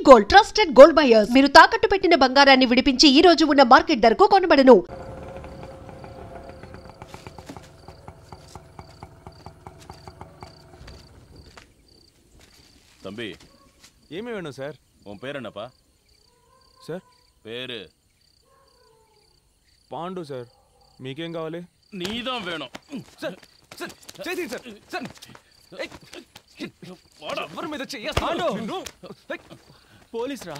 Gold trusted gold buyers మీరు తాకట్టు పెట్టిన బంగారాన్ని విడిపించి ఈ రోజు ఉన్న మార్కెట్ ధరకు కొనబడను. தம்பி ஏமே வேணும் சார்? உன் பேர் என்னப்பா? సార్ పేరు పాండు సార్. మీకేం కావాలి? నీதான் వేணும் సార్. సార్ చేతి సార్. సార్ ఎవరి మీద చెయ్య? పోలీస్ రా.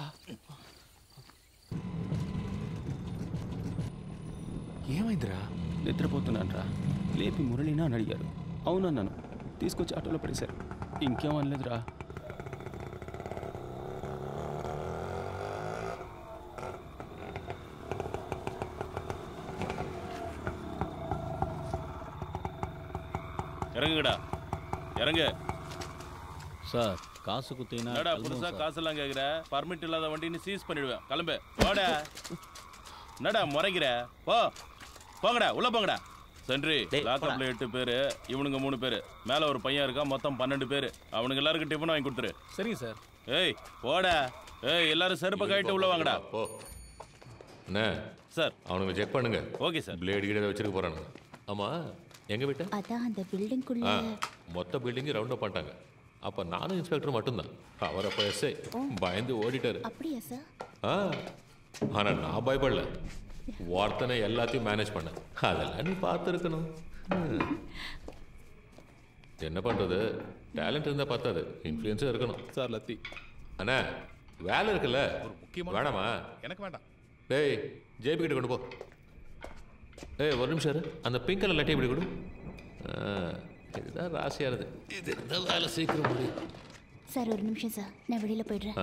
ఏమైందిరా? నిద్రపోతున్నానరా, లేపి మురళినా అని అడిగారు. అవునన్నాను. తీసుకొచ్చి ఆటోలో పడేశారు. ఇంకేమనలేదురా. இறங்குங்கடா, இறங்கு. சார் காசு குத்தினா என்னடா புதுசா காசெல்லாம் கேட்குற? பர்மிட் இல்லாத வண்டின்னு சீஸ் பண்ணிடுவேன். கிளம்பு போட. என்னடா முறைக்கிற? போங்கடா, உள்ள போங்கடா. சென்ட்ரி லாக்அப்ல 8 பேர், இவனுங்க 3 பேர், மேல ஒரு பையன் இருக்கான், மொத்தம் 12 பேர். அவனுக்கு எல்லாருக்கும் டிஃபன் வாங்கி கொடுத்துரு. சரிங்க சார். ஏய் போடா. ஏய் எல்லாரும் செருப்பை கழிட்டு உள்ள வாங்கடா. போ அண்ணே. சார் அவனுங்க செக் பண்ணுங்க. Okay sir. பிளேடு கிட்ட வச்சிருக்க போறானுங்க. ஆமா எங்க வீட்டு? அதான் அந்த பில்டிங்குள்ள மொத்த பில்டிங் ரவுண்ட் அப் பண்ணிட்டாங்க. அப்ப நானும் இன்ஸ்பெக்டர் மட்டும்தான். அவர் அப்ப எஸ்ஐ பயந்து ஓடிட்டாரு. அப்படியா சார்? ஆனா நான் பயப்படல. ஒருத்தனை எல்லாத்தையும் மேனேஜ் பண்ண. அதெல்லாம் நீ பார்த்துருக்கணும். என்ன பண்றது? டேலண்ட் இருந்தா பார்த்தாது, இன்ஃப்ளூயன்ஸும் இருக்கணும். சார் லத்தி அண்ணா வேலை இருக்குல்ல, வேணாமா? எனக்கு வேண்டாம். டேய் ஜேபி கிட்ட கொண்டு போ. ஏய் ஒரு நிமிஷம் இரு. அந்த பிங்க் கலர் லட்டி இப்படி கொடு. இதுதான் ராசியாக இருக்குது. இது இருந்தால் வேலை சீக்கிரம் முடியும். சார் ஒரு நிமிஷம் சார், நான் வெளியில் போய்ட்றேன்.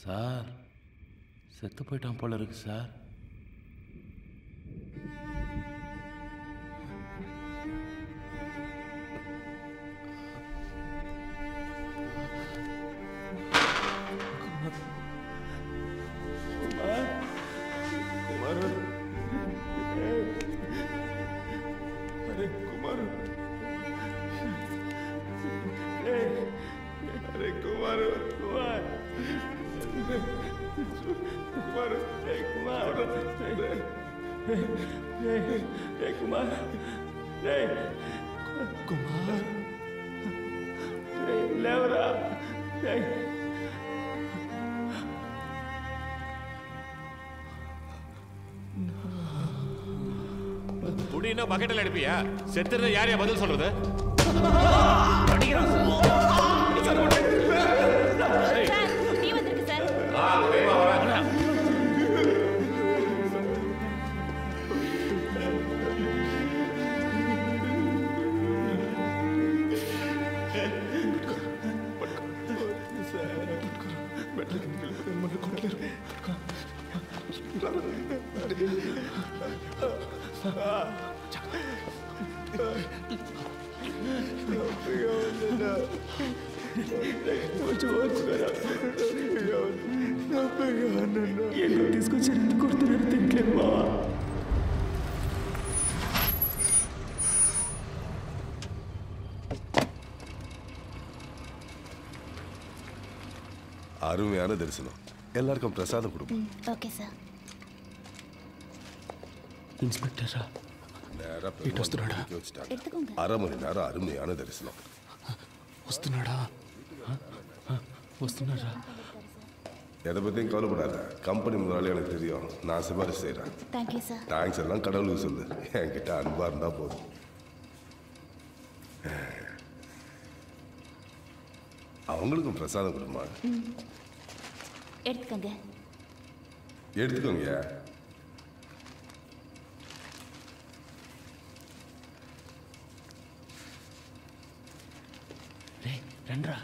சார் செத்து போயிட்டான் போல இருக்கு சார். குடினா பக்கெட்டில் எடுப்பியா? செத்துறது யாரையா பதில் சொல்றது? நீ வந்திருக்கு சார். తీసుకొచ్చారు, ఎందుకు కొడుతున్నారు తింటలేదు బావా. அருமையான தரிசனம். எல்லாருக்கும் பிரசாதம் கொடுப்போம். Okay sir. இன்ஸ்பெக்டரா ఇటు వస్తున్నాడా? అర మణి నేరం అరుமையான தரிசனம். వస్తున్నాడా? వస్తున్నాడా? எதை பற்றியும் கவலைப்படாத. கம்பெனி முதலாளி எனக்கு தெரியும். நான் சிபாரிசு செய்கிறேன். Thank you sir. தேங்க்ஸ் எல்லாம் கடவுளுக்கு சொல்லு. என்கிட்ட அன்பாக இருந்தால் போதும். அவங்களுக்கும் பிரசாதம் கொடுமா. எடுத்துக்கோங்க. எடுத்துக்கோங்க. ரெண்டா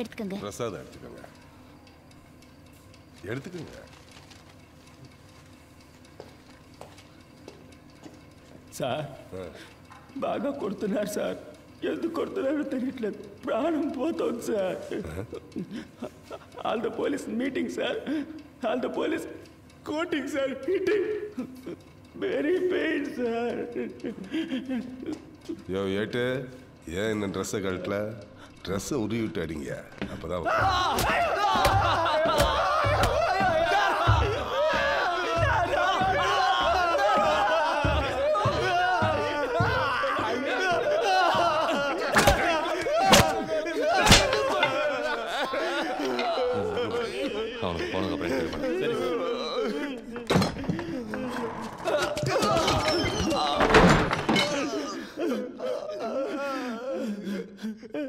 எடுத்துக்கங்க. பிரசாதம் எடுத்துக்கோங்க. எடுத்துக்கோங்க. సార్ బాగా కొడుతున్నారు సార్. ఎందుకు కొడుతున్నారో తెలియట్లేదు. ప్రాణం పోతుంది sir. All the police meeting sir. All the police coating sir. Hitting very pain sir. யோ ஏட்டு, ஏன் இந்த ட்ரெஸ்ஸை கழட்டல? ட்ரெஸ்ஸை உருவி விட்டு அடிங்க. அப்போதான் அவனுக்கு போனதுக்கு அப்புறம் சரி பண்ண. சரி சார்.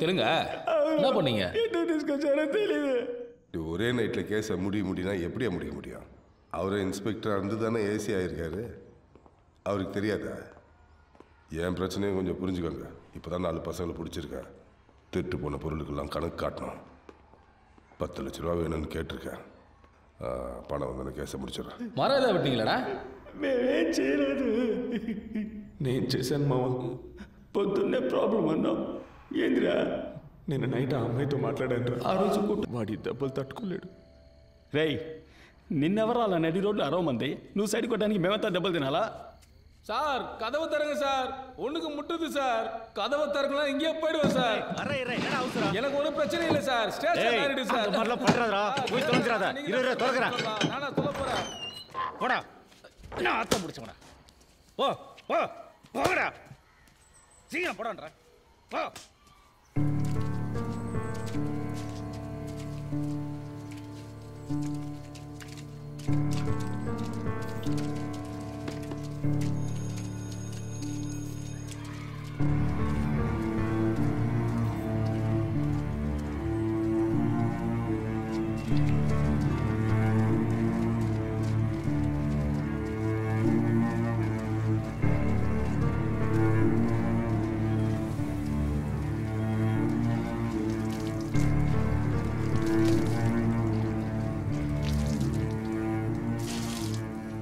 தெலுங்க என்ன பண்ணீங்க? ஒரே நைட்டில் கேஸை முடினா எப்படியா முடிய முடியும்? அவரே இன்ஸ்பெக்டராக இருந்து தானே ஏசி ஆகியிருக்காரு. அவருக்கு தெரியாதா? என் பிரச்சனையும் கொஞ்சம் புரிஞ்சுக்கோங்க. இப்போ தான் 4 பசங்களை பிடிச்சிருக்கேன். திருட்டு போன பொருளுக்கெல்லாம் கணக்கு காட்டணும். 10 லட்ச ரூபா வேணும்னு கேட்டிருக்கேன். பணம் வந்து கேஸை முடிச்சிடறேன். மரம் ஏதாவது விட்டீங்களாடா? మేమేం చేయలేదు. నేను చేశాను మామ. పొద్దున్నే ప్రాబ్లం అన్నాం. ఏందిరా? నిన్న నైట్ ఆ అమ్మాయితో మాట్లాడాను. ఆ రోజు వాడి దెబ్బలు తట్టుకోలేడు. రేయ్, నిన్నెవరు అలా నడి రోడ్లు అరవమంది? నువ్వు సైడ్ కొట్టడానికి మేమంతా దెబ్బలు తినాలా? சார் கதவை தரங்க சார். ஒண்ணுக்கு முட்டுது சார். கதவை திறக்கலாம் இங்கே போயிடுவோம் சார். எனக்கு ஒன்றும் பிரச்சனை இல்லை சார். ஸ்டேஷன் ஆயிடுது சார். போய் தொலைஞ்சிடாத. இரு தொலைக்கிறேன். நானா சொல்ல போறேன். போடா. நான் ஆத்த முடிச்சவனா. போ போ போடா. சீக்கிரம் போடான்றா. போ.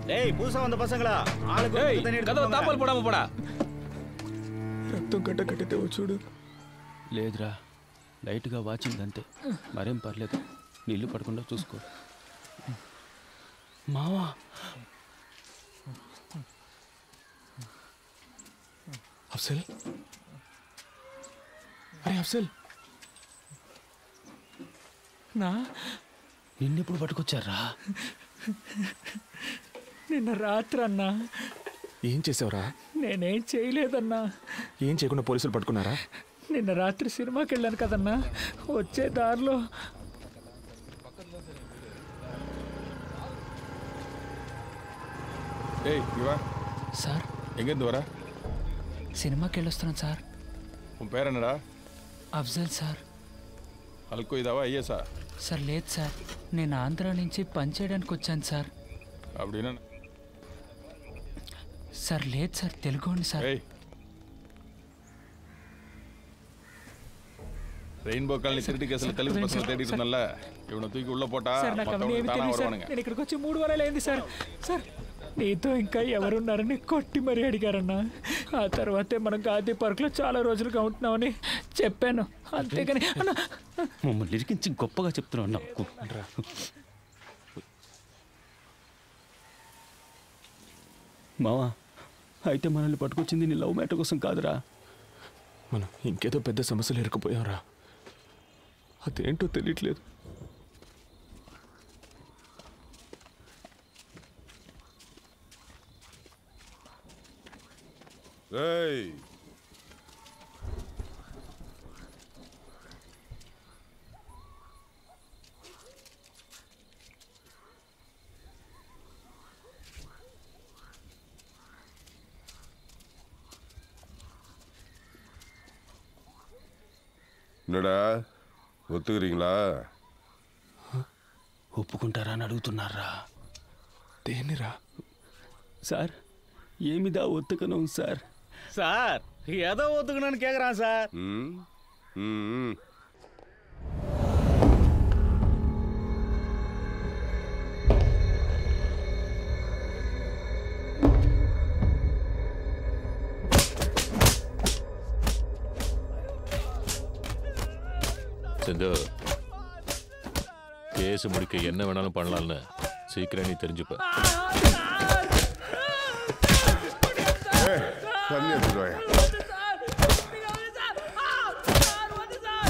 டேய், புதுசா வந்த பசங்களா, ஆளுக்கு தண்ணி எடுத்து கதவை தாப்பால் போடாம போடா. రక్తం కట్టే చూడు. లేదురా, లైట్గా వాచింది అంతే. మరేం పర్లేదు. నీళ్లు పడకుండా చూసుకో. మావా, అఫ్సల్, అరే అఫ్సల్, నిన్నెప్పుడు పట్టుకొచ్చారా? నిన్న రాత్రి అన్నా. ఏం చేసావురా? నేనేం చేయలేదన్నా. ఏం చేయకుండా పోలీసులు పట్టుకున్నారా? నిన్న రాత్రి సినిమాకి వెళ్ళాను కదన్నా. వచ్చే దారిలో ஏய் இவா సార్, எங்கேருந்து வர? సినిమాకి వెళ్ళొస్తున్నాను సార్. உன் பேர் என்னடா? అఫ్జల్ సార్. అల్కో ఇదావా ஐஎஸ்ஆ? సార్ లేదు సార్, నేను ఆంధ్ర నుంచి పని చేయడానికి వచ్చాను సార్. அப்படின்னா సార్ లేదు సార్, తెలుగోండి సార్. ரெயின்போ காலனி திருட்டு கேஸ்ல தெலுங்கு பசங்க தேடிட்டு இருந்தல்ல, இவனை தூக்கி உள்ள போட்டா மத்தவங்க தானா வருவானுங்க. నేను ఇక్కడికి వచ్చి 3 వారాలు అయింది సార్. సార్, నీతో ఇంకా ఎవరున్నారని కొట్టి మరీ అడిగారన్నా. ఆ తర్వాతే మనం గాంధీ పార్క్లో చాలా రోజులుగా ఉంటున్నామని చెప్పాను. అంతేగాని అన్న మమ్మల్ని ఇరికించి గొప్పగా చెప్తున్నావు నాకు. మావా, అయితే మనల్ని పట్టుకొచ్చింది నీ లవ్ మ్యాటర్ కోసం కాదురా. మనం ఇంకేదో పెద్ద సమస్యలు ఇరుక్కుపోయాంరా. అదేంటో తెలియట్లేదు. ஏய், என்னடா ஒத்துக்கிறீங்களா? ఒప్పుకుంటారా అని అడుగుతున్నారా? దేనిరా? சார் ஏமிதா ஒத்துக்கணும் சார். சார் ஏதோ ஒத்துக்கணும்னு கேட்குறான் சார். சிந்து, கேஸ் முடிக்க என்ன வேணாலும் பண்ணலாம்னு சீக்கிரம் நீ தெரிஞ்சுப்ப.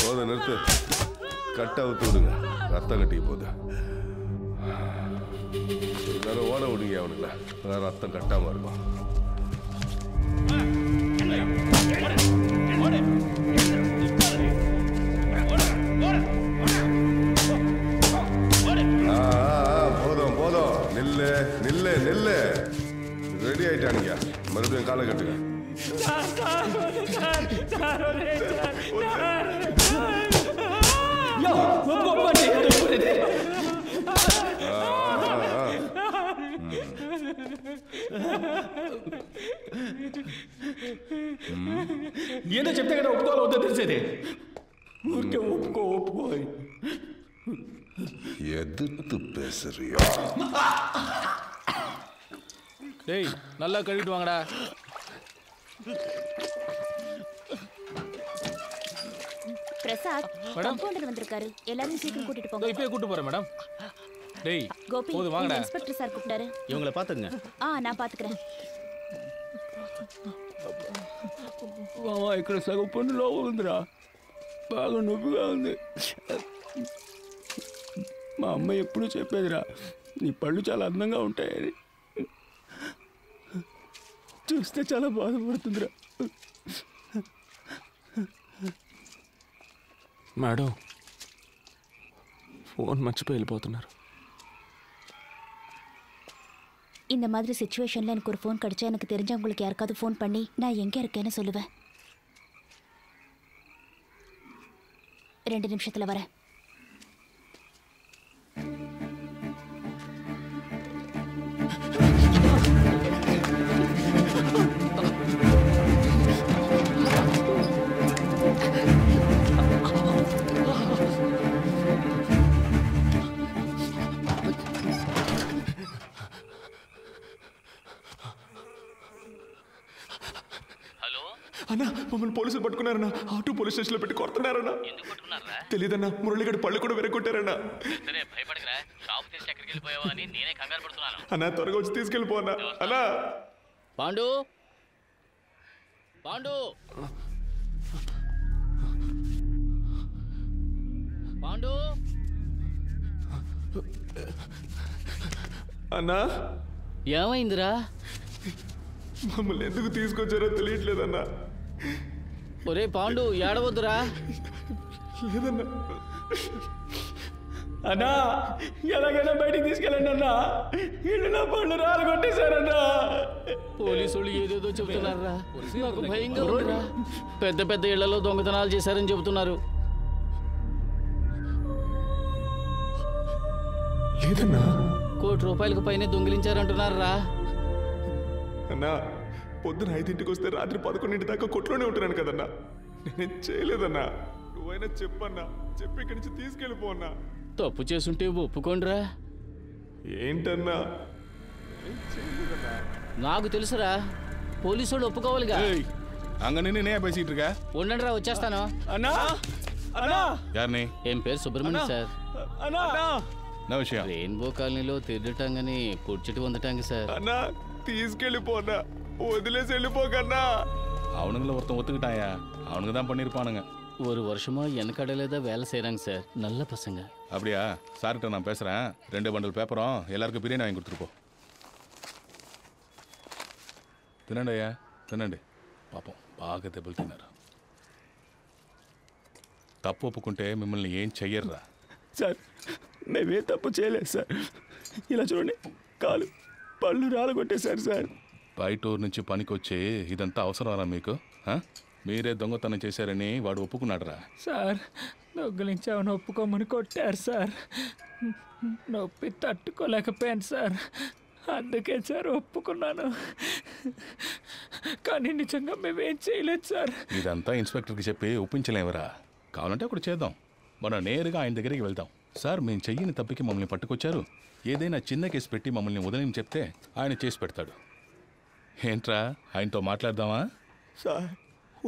போத நிறுத்து, கட்டை அவுத்து விடுங்க, ரத்தம் கட்டிக்க போகுது. எல்லாரும் ஓட விடுங்க, அவனுங்கள ரத்தம் கட்டாம இருக்கும். போதும் போதும், நில்லு நில்லு நில்லு. ரெடி ஆயிட்டானுங்க, மறுபடியும் காலை கட்டுங்க. ఏదో చెప్తే కదా ఒప్పుకోవాలి వద్దో తెలిసేది. ఊరికే ఒప్పుకో ఒప్పుకో. எதிர்த்து பேசுறியா? டேய் நல்லா கழுவிட்டு வாங்கடா. பிரசாத் கம்பவுண்டர் வந்திருக்காரு, எல்லாரும் சீக்கிரம் கூட்டிட்டு போங்க. இப்பவே கூட்டி போறேன் மேடம். டேய் கோபி, போது வாங்கடா. இன்ஸ்பெக்டர் சார் கூப்பிட்டாரு. இவங்களை பாத்துங்க. நான் பாத்துக்கிறேன். ఇక్కడ సగం పనులో ఉందిరా, బాగా నొప్పిగా ఉంది. మా అమ్మ ఎప్పుడూ చెప్పేదిరా, నీ పళ్ళు చాలా అందంగా ఉంటాయని. చూస్తే చాలా బాధపడుతుందిరా. మేడం ఫోన్ మర్చిపోయి వెళ్ళిపోతున్నారు. இந்த மாதிரி சிச்சுவேஷன்ல எனக்கு ஒரு ஃபோன் கிடைச்சா எனக்கு தெரிஞ்சவங்களுக்கு யாருக்காவது ஃபோன் பண்ணி நான் எங்க இருக்கேன்னு சொல்லுவேன். 2 நிமிஷத்துல வரேன். అన్నా మమ్మల్ని పోలీసులు పట్టుకున్నారన్నా, ఆటో పోలీస్ స్టేషన్ లో పెట్టి కొడుతున్నారన్నా. తెలీదన్నా, మురళిగడ పళ్ళు కూడా విరగొట్టారన్నా. అన్నా త్వరగా వచ్చి తీసుకెళ్ళిపోన్నా. అన్నా పాండు పాండు పాండు అన్నా ఏమైందిరా? మమ్మల్ని ఎందుకు తీసుకొచ్చారో తెలియట్లేదన్నా. ఒరే పాండు ఏడవద్దురా. లేదన్నా. అన్నా ఎలాగైనా బయటికి తీసుకెళ్ళండి అన్నా, ఇల్లు నా పళ్ళు రాలు కొట్టేశారన్నా. పోలీసులు ఏదేదో చెబుతున్నారా, నాకు భయంగా ఉందిరా. పెద్ద పెద్ద ఇళ్లలో దొంగతనాలు చేశారని చెబుతున్నారు. లేదన్నా. ₹1 కోటి పైనే దొంగిలించారంటున్నారా. అన్నా పొద్దున 5ంటికి వస్తే రాత్రి 11 దాకా కొట్లోనే ఉంటున్నాను కదన్నా. నేనేం చేయలేదన్నా. నువ్వైనా చెప్పన్నా, చెప్పి ఇక్కడి నుంచి తీసుకెళ్ళిపోన్నా. తప్పు చేసుంటే ఒప్పుకోండిరా. ఏంటన్నా? నాకు తెలుసురా, పోలీసు వాళ్ళు ఒప్పుకోవాలిగా. அங்க நின்று என்ன பேசிட்டு இருக்க? ఉండండి రా, వచ్చేస్తాను. అన్నా అన్నా யாருனே? ఏం పేరు సుబ్రహ్మణ్యం సార్. అన్నా என்ன விஷயம்? రెయిన్బో కాలనీలో తిరగటాంగని పొడిచెట్టు వందటాంగి సార్. అన్నా తీసుకెళ్ళిపోన్నా, వదిలేసి వెళ్ళిపోకన్నా. அவனுங்கள ஒருத்தன் ஒத்துக்கிட்டாயா, அவனுங்க தான் பண்ணிருப்பானுங்க. ஒரு வருஷமா எனக்கடையில தான் வேலை செய்கிறாங்க சார், நல்ல பசங்க. அப்படியா? சார்கிட்ட நான் பேசுகிறேன். 2 பண்டல் பேப்பரும் எல்லாருக்கும் பிரியாணி வாங்கி கொடுத்துருப்போம். తినండి అయ్యా, తినండి. పాపం బాగా దెబ్బలు తిన్నారు. తప్పు ఒప్పుకుంటే మిమ్మల్ని ఏం చెయ్యర్రా. సార్ మేమే తప్పు చేయలేదు సార్. ఇలా చూడండి, కాలు పళ్ళు రాలగొట్టేశారు సార్. బయట ఊరు నుంచి పనికి వచ్చి ఇదంతా అవసరమరా మీకు? మీరే దొంగతనం చేశారని వాడు ఒప్పుకున్నాడురా. సార్ దొంగలించామని ఒప్పుకోమని కొట్టారు సార్. నొప్పి తట్టుకోలేకపోయాను సార్. అందుకే సార్ ఒప్పుకున్నాను. కానీ నిజంగా మేమేం చేయలేదు సార్. ఇదంతా ఇన్స్పెక్టర్కి చెప్పి ఒప్పించలేవరా? కావాలంటే ఒకటి చేద్దాం, మనం నేరుగా ఆయన దగ్గరికి వెళ్దాం. సార్ మేము చెయ్యని తప్పికి మమ్మల్ని పట్టుకొచ్చారు, ఏదైనా చిన్న కేసు పెట్టి మమ్మల్ని వదిలేని చెప్తే ఆయన చేసి పెడతాడు. ఏంట్రా ఆయనతో మాట్లాడదామా? సార్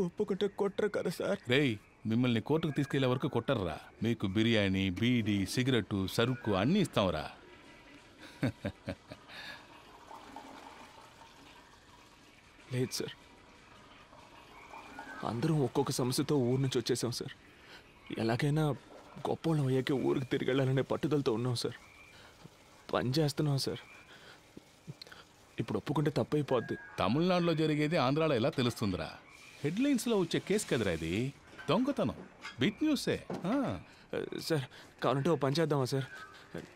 ఒప్పుకుంటే కొట్టరు కదా సార్? రేయ్, మిమ్మల్ని కోర్టుకు తీసుకెళ్లే వరకు కొట్టర్రా. మీకు బిర్యానీ, బీడీ, సిగరెట్టు, సరుకు అన్నీ ఇస్తాంరా. లేదు సార్, అందరం ఒక్కొక్క సమస్యతో ఊరు నుంచి వచ్చేసాం సార్. ఎలాగైనా గొప్పవాళ్ళం అయ్యాకే ఊరికి తిరిగి వెళ్ళాలనే పట్టుదలతో ఉన్నాం సార్. పని చేస్తున్నాం సార్. ఇప్పుడు ఒప్పుకుంటే తప్పైపోద్ది. తమిళనాడులో జరిగేది ఆంధ్రాలో ఎలా తెలుస్తుందిరా? హెడ్లైన్స్లో వచ్చే కేసు కదరా ఇది, దొంగతనం, బిగ్ న్యూసే. సార్ కావాలంటే ఓ పని చేద్దామా సార్?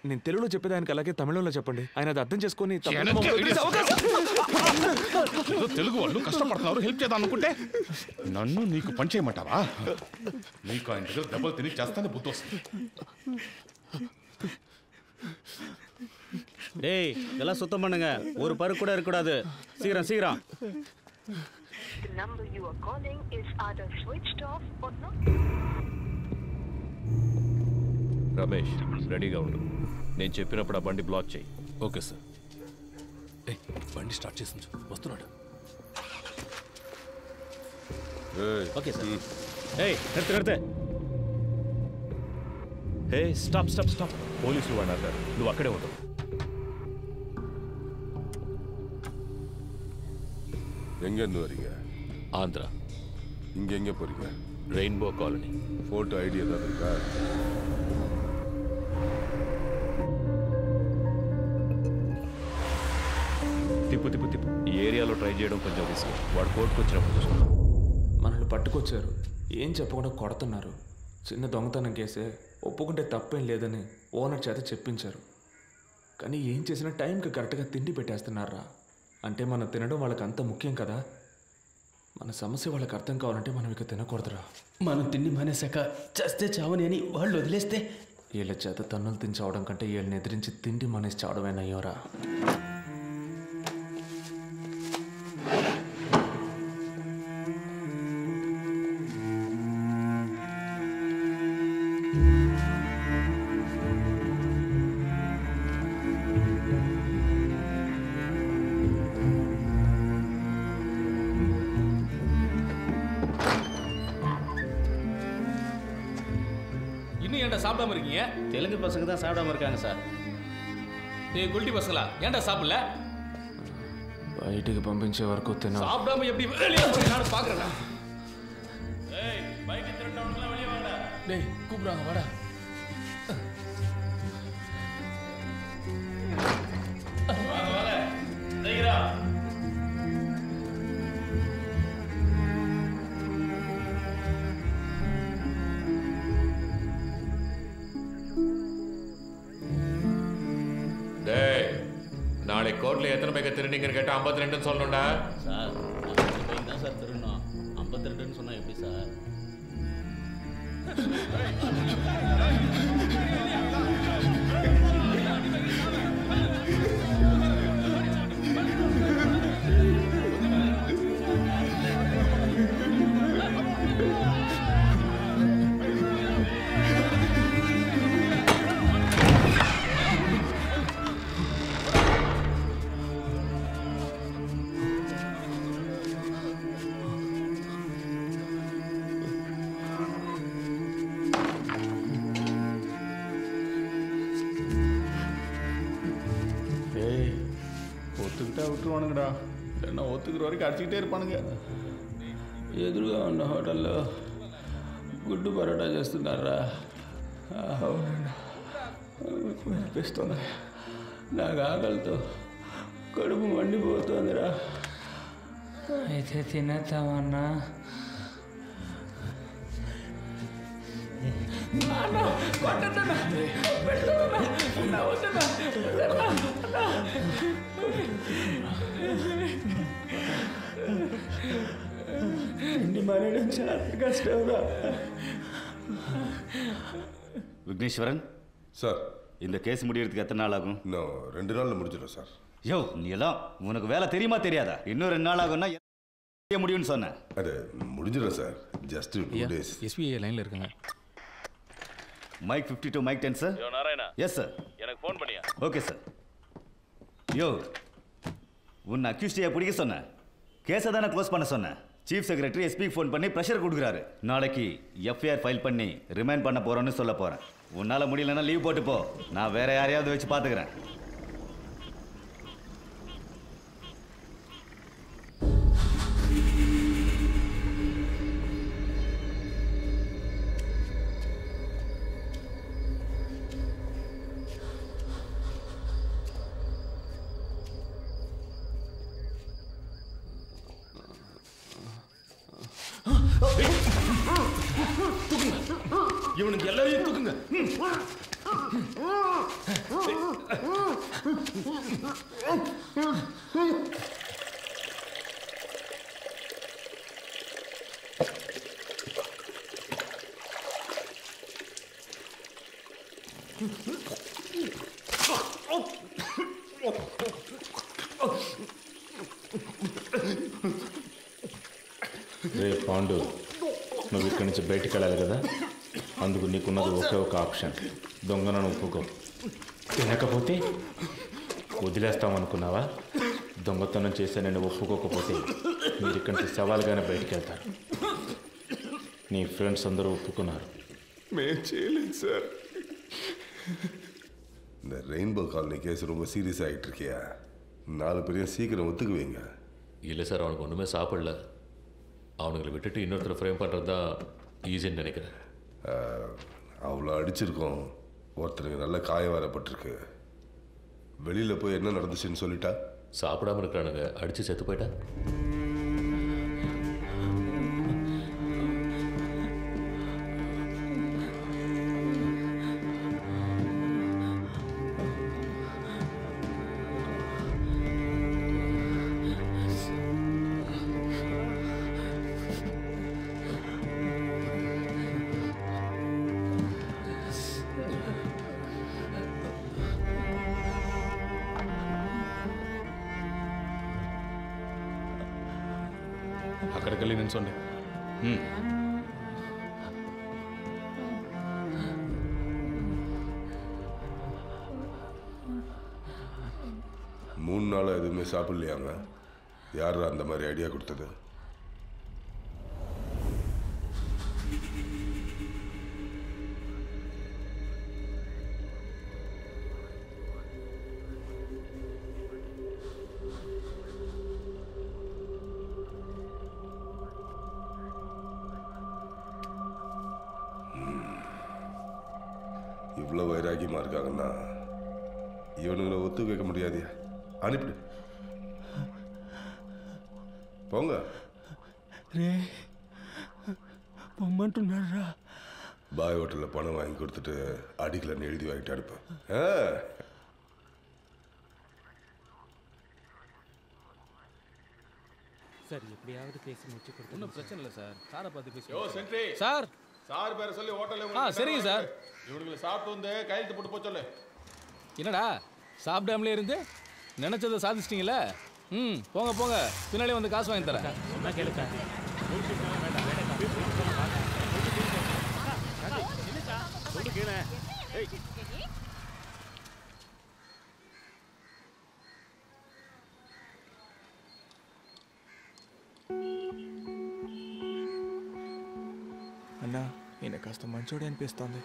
నేను తెలుగులో చెప్పేదానికి అలాగే తమిళంలో చెప్పండి, ఆయన అది అర్థం చేసుకొని తెలుగు వాళ్ళు కష్టపడుతున్నారు, హెల్ప్ చేద్దాం అనుకుంటే నన్ను నీకు పని చేయమంటావా? నీకు ఆయన దగ్గర దెబ్బలు తిని చేస్తానే బుద్ధి వస్తుంది. டேய் இதெல்லாம் சுத்தம் பண்ணுங்க, ஒரு பரு கூட இருக்கக்கூடாது. சீக்கிரம் சீக்கிரம். The number you are calling is either switched off or not. Ramesh రెడీగా ఉండు, నేను చెప్పినప్పుడు ఆ బండి బ్లాక్ చేయి. Okay sir. బండి స్టార్ట్ చేసి వస్తున్నాడు. Okay sir. ఏయ్ నిర్த்து నిర్తే. హే స్టాప్ స్టాప్ స్టాప్, పోలీసులు వాడు అన్నారు, నువ్వు అక్కడే ఉండవు. எங்கேருந்து வரீங்க? ஆந்திரா. இங்கே எங்கே போகிறீங்க? Rainbow colony. ஃபோட்டோ ஐடி ஏதாவது இருக்கா? తిప్పు తిప్పు తిప్పు. ఈ ఏరియాలో ట్రై చేయడం కొంచెం రిస్క్. వాడు కోర్టుకు వచ్చినప్పుడు చూసుకుంటాం. మనల్ని పట్టుకొచ్చారు, ఏం చెప్పకుండా కొడుతున్నారు. చిన్న దొంగతనం కేసే, ఒప్పుకుంటే తప్పేం లేదని ఓనర్ చేత చెప్పించారు. కానీ ఏం చేసినా టైంకి కరెక్ట్గా తిండి పెట్టేస్తున్నారా? అంటే మనం తినడం వాళ్ళకి అంత ముఖ్యం కదా. మన సమస్య వాళ్ళకి అర్థం కావాలంటే మనం ఇక తినకూడదురా. మనం తిండి మానేశాక చస్తే చావని అని వాళ్ళు వదిలేస్తే వీళ్ళ చేత తన్నులు తిని చావడం కంటే వీళ్ళని ఎదిరించి తిండి మానేసి చావడమేనయ్యోరా. இன்னும் ஏன்டா சாப்பிடாம இருக்கீங்க? தெலுங்கு பசங்க தான் சாப்பிடாம இருக்காங்க சார். டேய் குல்டி பசங்களா, ஏன்டா சாப்பிடல? బయటికి పంపించే వరకు తిన. சாப்பிடாம எப்படி வெளியே போய் நான் பாக்குறேன். ஏய் பைக் திருட்டவனுங்களா வெளிய வாடா. டேய் கூப்பிடுறாங்க வாடா. வாங்க வாங்க. சீக்கிரம். டேய் நாளைக்கு கோர்ட்ல எத்தனை பேக்க திருநீங்கன்னு கேட்டா 52ன்னு சொல்லணும்டா. சார் பைக் தான் சார் திருடணும். 52ன்னு சொன்னா எப்படி சார்? ஒத்துக்கிட்டா விட்டுருவானுங்கடா, இல்லைன்னா ஒத்துக்கிற வரைக்கும் அடிச்சுக்கிட்டே இருப்பானுங்க. ఎదురుగా ఉన్న హోటల్లో గుడ్డు పరోటా చేస్తున్నారా? అనిపిస్తుంది. నాకు ఆకలితో కడుపు మండిపోతుందిరా. అయితే తినేద్దామన్నా. ఇంటి మానేయడం చాలా కష్టంరా. விக்னேஸ்வரன் சார், இந்த கேஸ் முடியறதுக்கு எத்தனை நாள் ஆகும்? இன்னும் 2 நாளில் முடிஞ்சிடும் சார். யோ நீ எல்லாம் உனக்கு வேலை தெரியுமா தெரியாதா? இன்னும் 2 நாள் ஆகும்னா முடியும்னு சொன்னேன். அது முடிஞ்சிடும் சார். Just 2 days. எஸ்பிஐ லைன்ல இருக்காங்க. Mike 52 mike 10 sir. யோ நாராயணா. Yes sir. எனக்கு ஃபோன் பண்ணியா? Okay sir. யோ உன்னை அக்யூஸ்டியை பிடிக்க சொன்னேன். கேஸை தானே க்ளோஸ் பண்ண சொன்னேன். சீஃப் செக்ரட்டரி எஸ்பிக்கு ஃபோன் பண்ணி ப்ரெஷர் கொடுக்குறாரு. நாளைக்கு எஃப்ஐஆர் ஃபைல் பண்ணி ரிமைண்ட் பண்ண போகிறோன்னு சொல்ல போகிறேன். உன்னால் முடியலன்னா லீவ் போட்டு போ. நான் வேற யாரையாவது வச்சு பார்த்துக்கிறேன். இவனுக்கு எல்லாரையும் தூக்குங்க. రే పాండు, నువ్వు ఇక్కడి నుంచి బయటికి వెళ్ళాలి కదా, అందుకు నీకున్నది ఒకే ఒక ఆప్షన్, దొంగను ఒప్పుకో. తినకపోతే వదిలేస్తామనుకున్నావా? దొంగతనం చేస్తే నేను ఒప్పుకోకపోతే మీరు ఇక్కడి నుంచి సవాల్గానే బయటికి వెళ్తారు. నీ ఫ్రెండ్స్ అందరూ ఒప్పుకున్నారు. మేము చేయలేదు சார். இந்த ரெயின்போ காலனி கேஸ் ரொம்ப சீரியஸ் ஆகிட்டு இருக்கியா? 4 பேரையும் சீக்கிரம் ஒத்துக்குவீங்க. இல்லை சார், அவனுக்கு ஒன்றுமே சாப்பிடல. அவனுங்களை விட்டுட்டு இன்னொருத்தர் ஃப்ரேம் பண்ணுறது தான் ஈஸின்னு நினைக்கிறேன். அவ்வளோ அடிச்சிருக்கோம். ஒருத்தருக்கு நல்ல காயம் வரப்பட்டிருக்கு. வெளியில் போய் என்ன நடந்துச்சுன்னு சொல்லிட்டா? சாப்பிடாம இருக்கிறானுங்க, அடித்து செத்து போயிட்டா. అక్కడికి వెళ్ళి నిల్చోండి. மூணு நாள் எதுவுமே சாப்பிடலையாங்க? யார் அந்த மாதிரி ஐடியா கொடுத்தது? இவ்வளோ வைராக்கியமாக இருக்காங்கன்னா இவனுங்களை ஒத்து வைக்க முடியாது. அனுப்பிடு, போங்க. రే பொம்மன்ட்டுన్నారా? பாய் ஹோட்டலில் பணம் வாங்கி கொடுத்துட்டு அடிக்கலன்னு எழுதி வாங்கிட்டு அனுப்பேன். சார் எப்படியாவது பேசி முடிச்சு கொடுத்து. ஒன்றும் பிரச்சனை இல்லை சார், சாரை பார்த்து பேசி. யோ சென்ட்ரி சார், சார் பேரை சொல்லி ஹோட்டல்ல. சரிங்க சார். இவனுங்களை சாப்பிட்டு வந்து கையெழுத்து போட்டு போக சொல்லு. என்னடா சாப்பிடாமலே இருந்து நினைச்சதை சாதிச்சிட்டீங்களே? போங்க போங்க, பின்னாலே வந்து காசு வாங்கி தரேன். சொன்னா கேளுக்கா. சொல்லு கேளு. అన్నా ఈయన కాస్త మంచోడే అనిపిస్తోంది.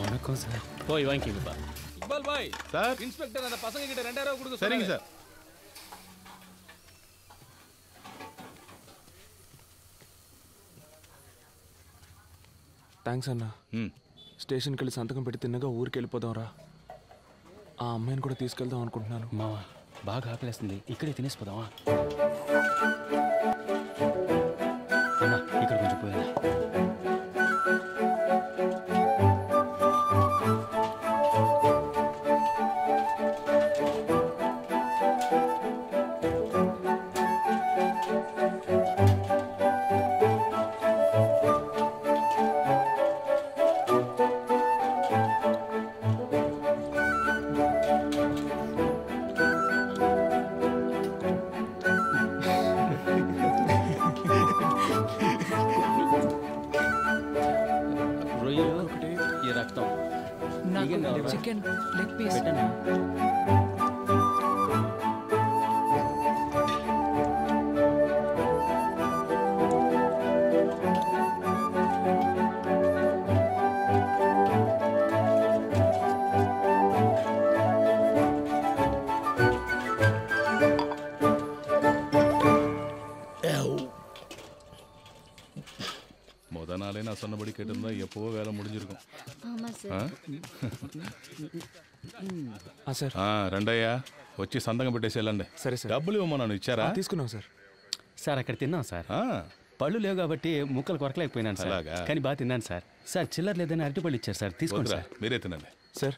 வணக்கம் சார். போய் வாங்கிக்கப்பா. இக்பால் பாய் சார், இன்ஸ்பெக்டர் அந்த பசங்க கிட்ட 2000 கொடுங்க. சரிங்க சார். థ్యాంక్స్ అన్నా. స్టేషన్కి వెళ్ళి సంతకం పెట్టి తిన్నగా ఊరికి వెళ్ళిపోదాం రా. ఆ అమ్మాయిని కూడా తీసుకెళ్దాం అనుకుంటున్నాను. మావా బాగా ఆకలేస్తుంది, ఇక్కడే తినేసిపోదామా? అన్నా ఇక్కడ కొంచెం పోయారా? చికెన్ లెగ్ పీస్ முத நாளே நான் சொன்னபடி கேட்டிருந்தா எப்போவோ வேலை முடிஞ்சிருக்கும். సార్ రండయ్యా, వచ్చి సంతకం పెట్టేసి వెళ్ళండి. సరే సార్. డబ్బులు ఇవ్వమన్నాను, ఇచ్చారా? తీసుకున్నాం సార్. సార్ అక్కడ తిన్నాం సార్. పళ్ళు లేవు కాబట్టి ముక్కలు కొరకలేకపోయినాను సార్. కానీ బాగా తిన్నాను సార్. సార్ చిల్లర లేదని అరటిపళ్ళు ఇచ్చారు సార్, తీసుకోండి సార్. మీరే తినండి సార్.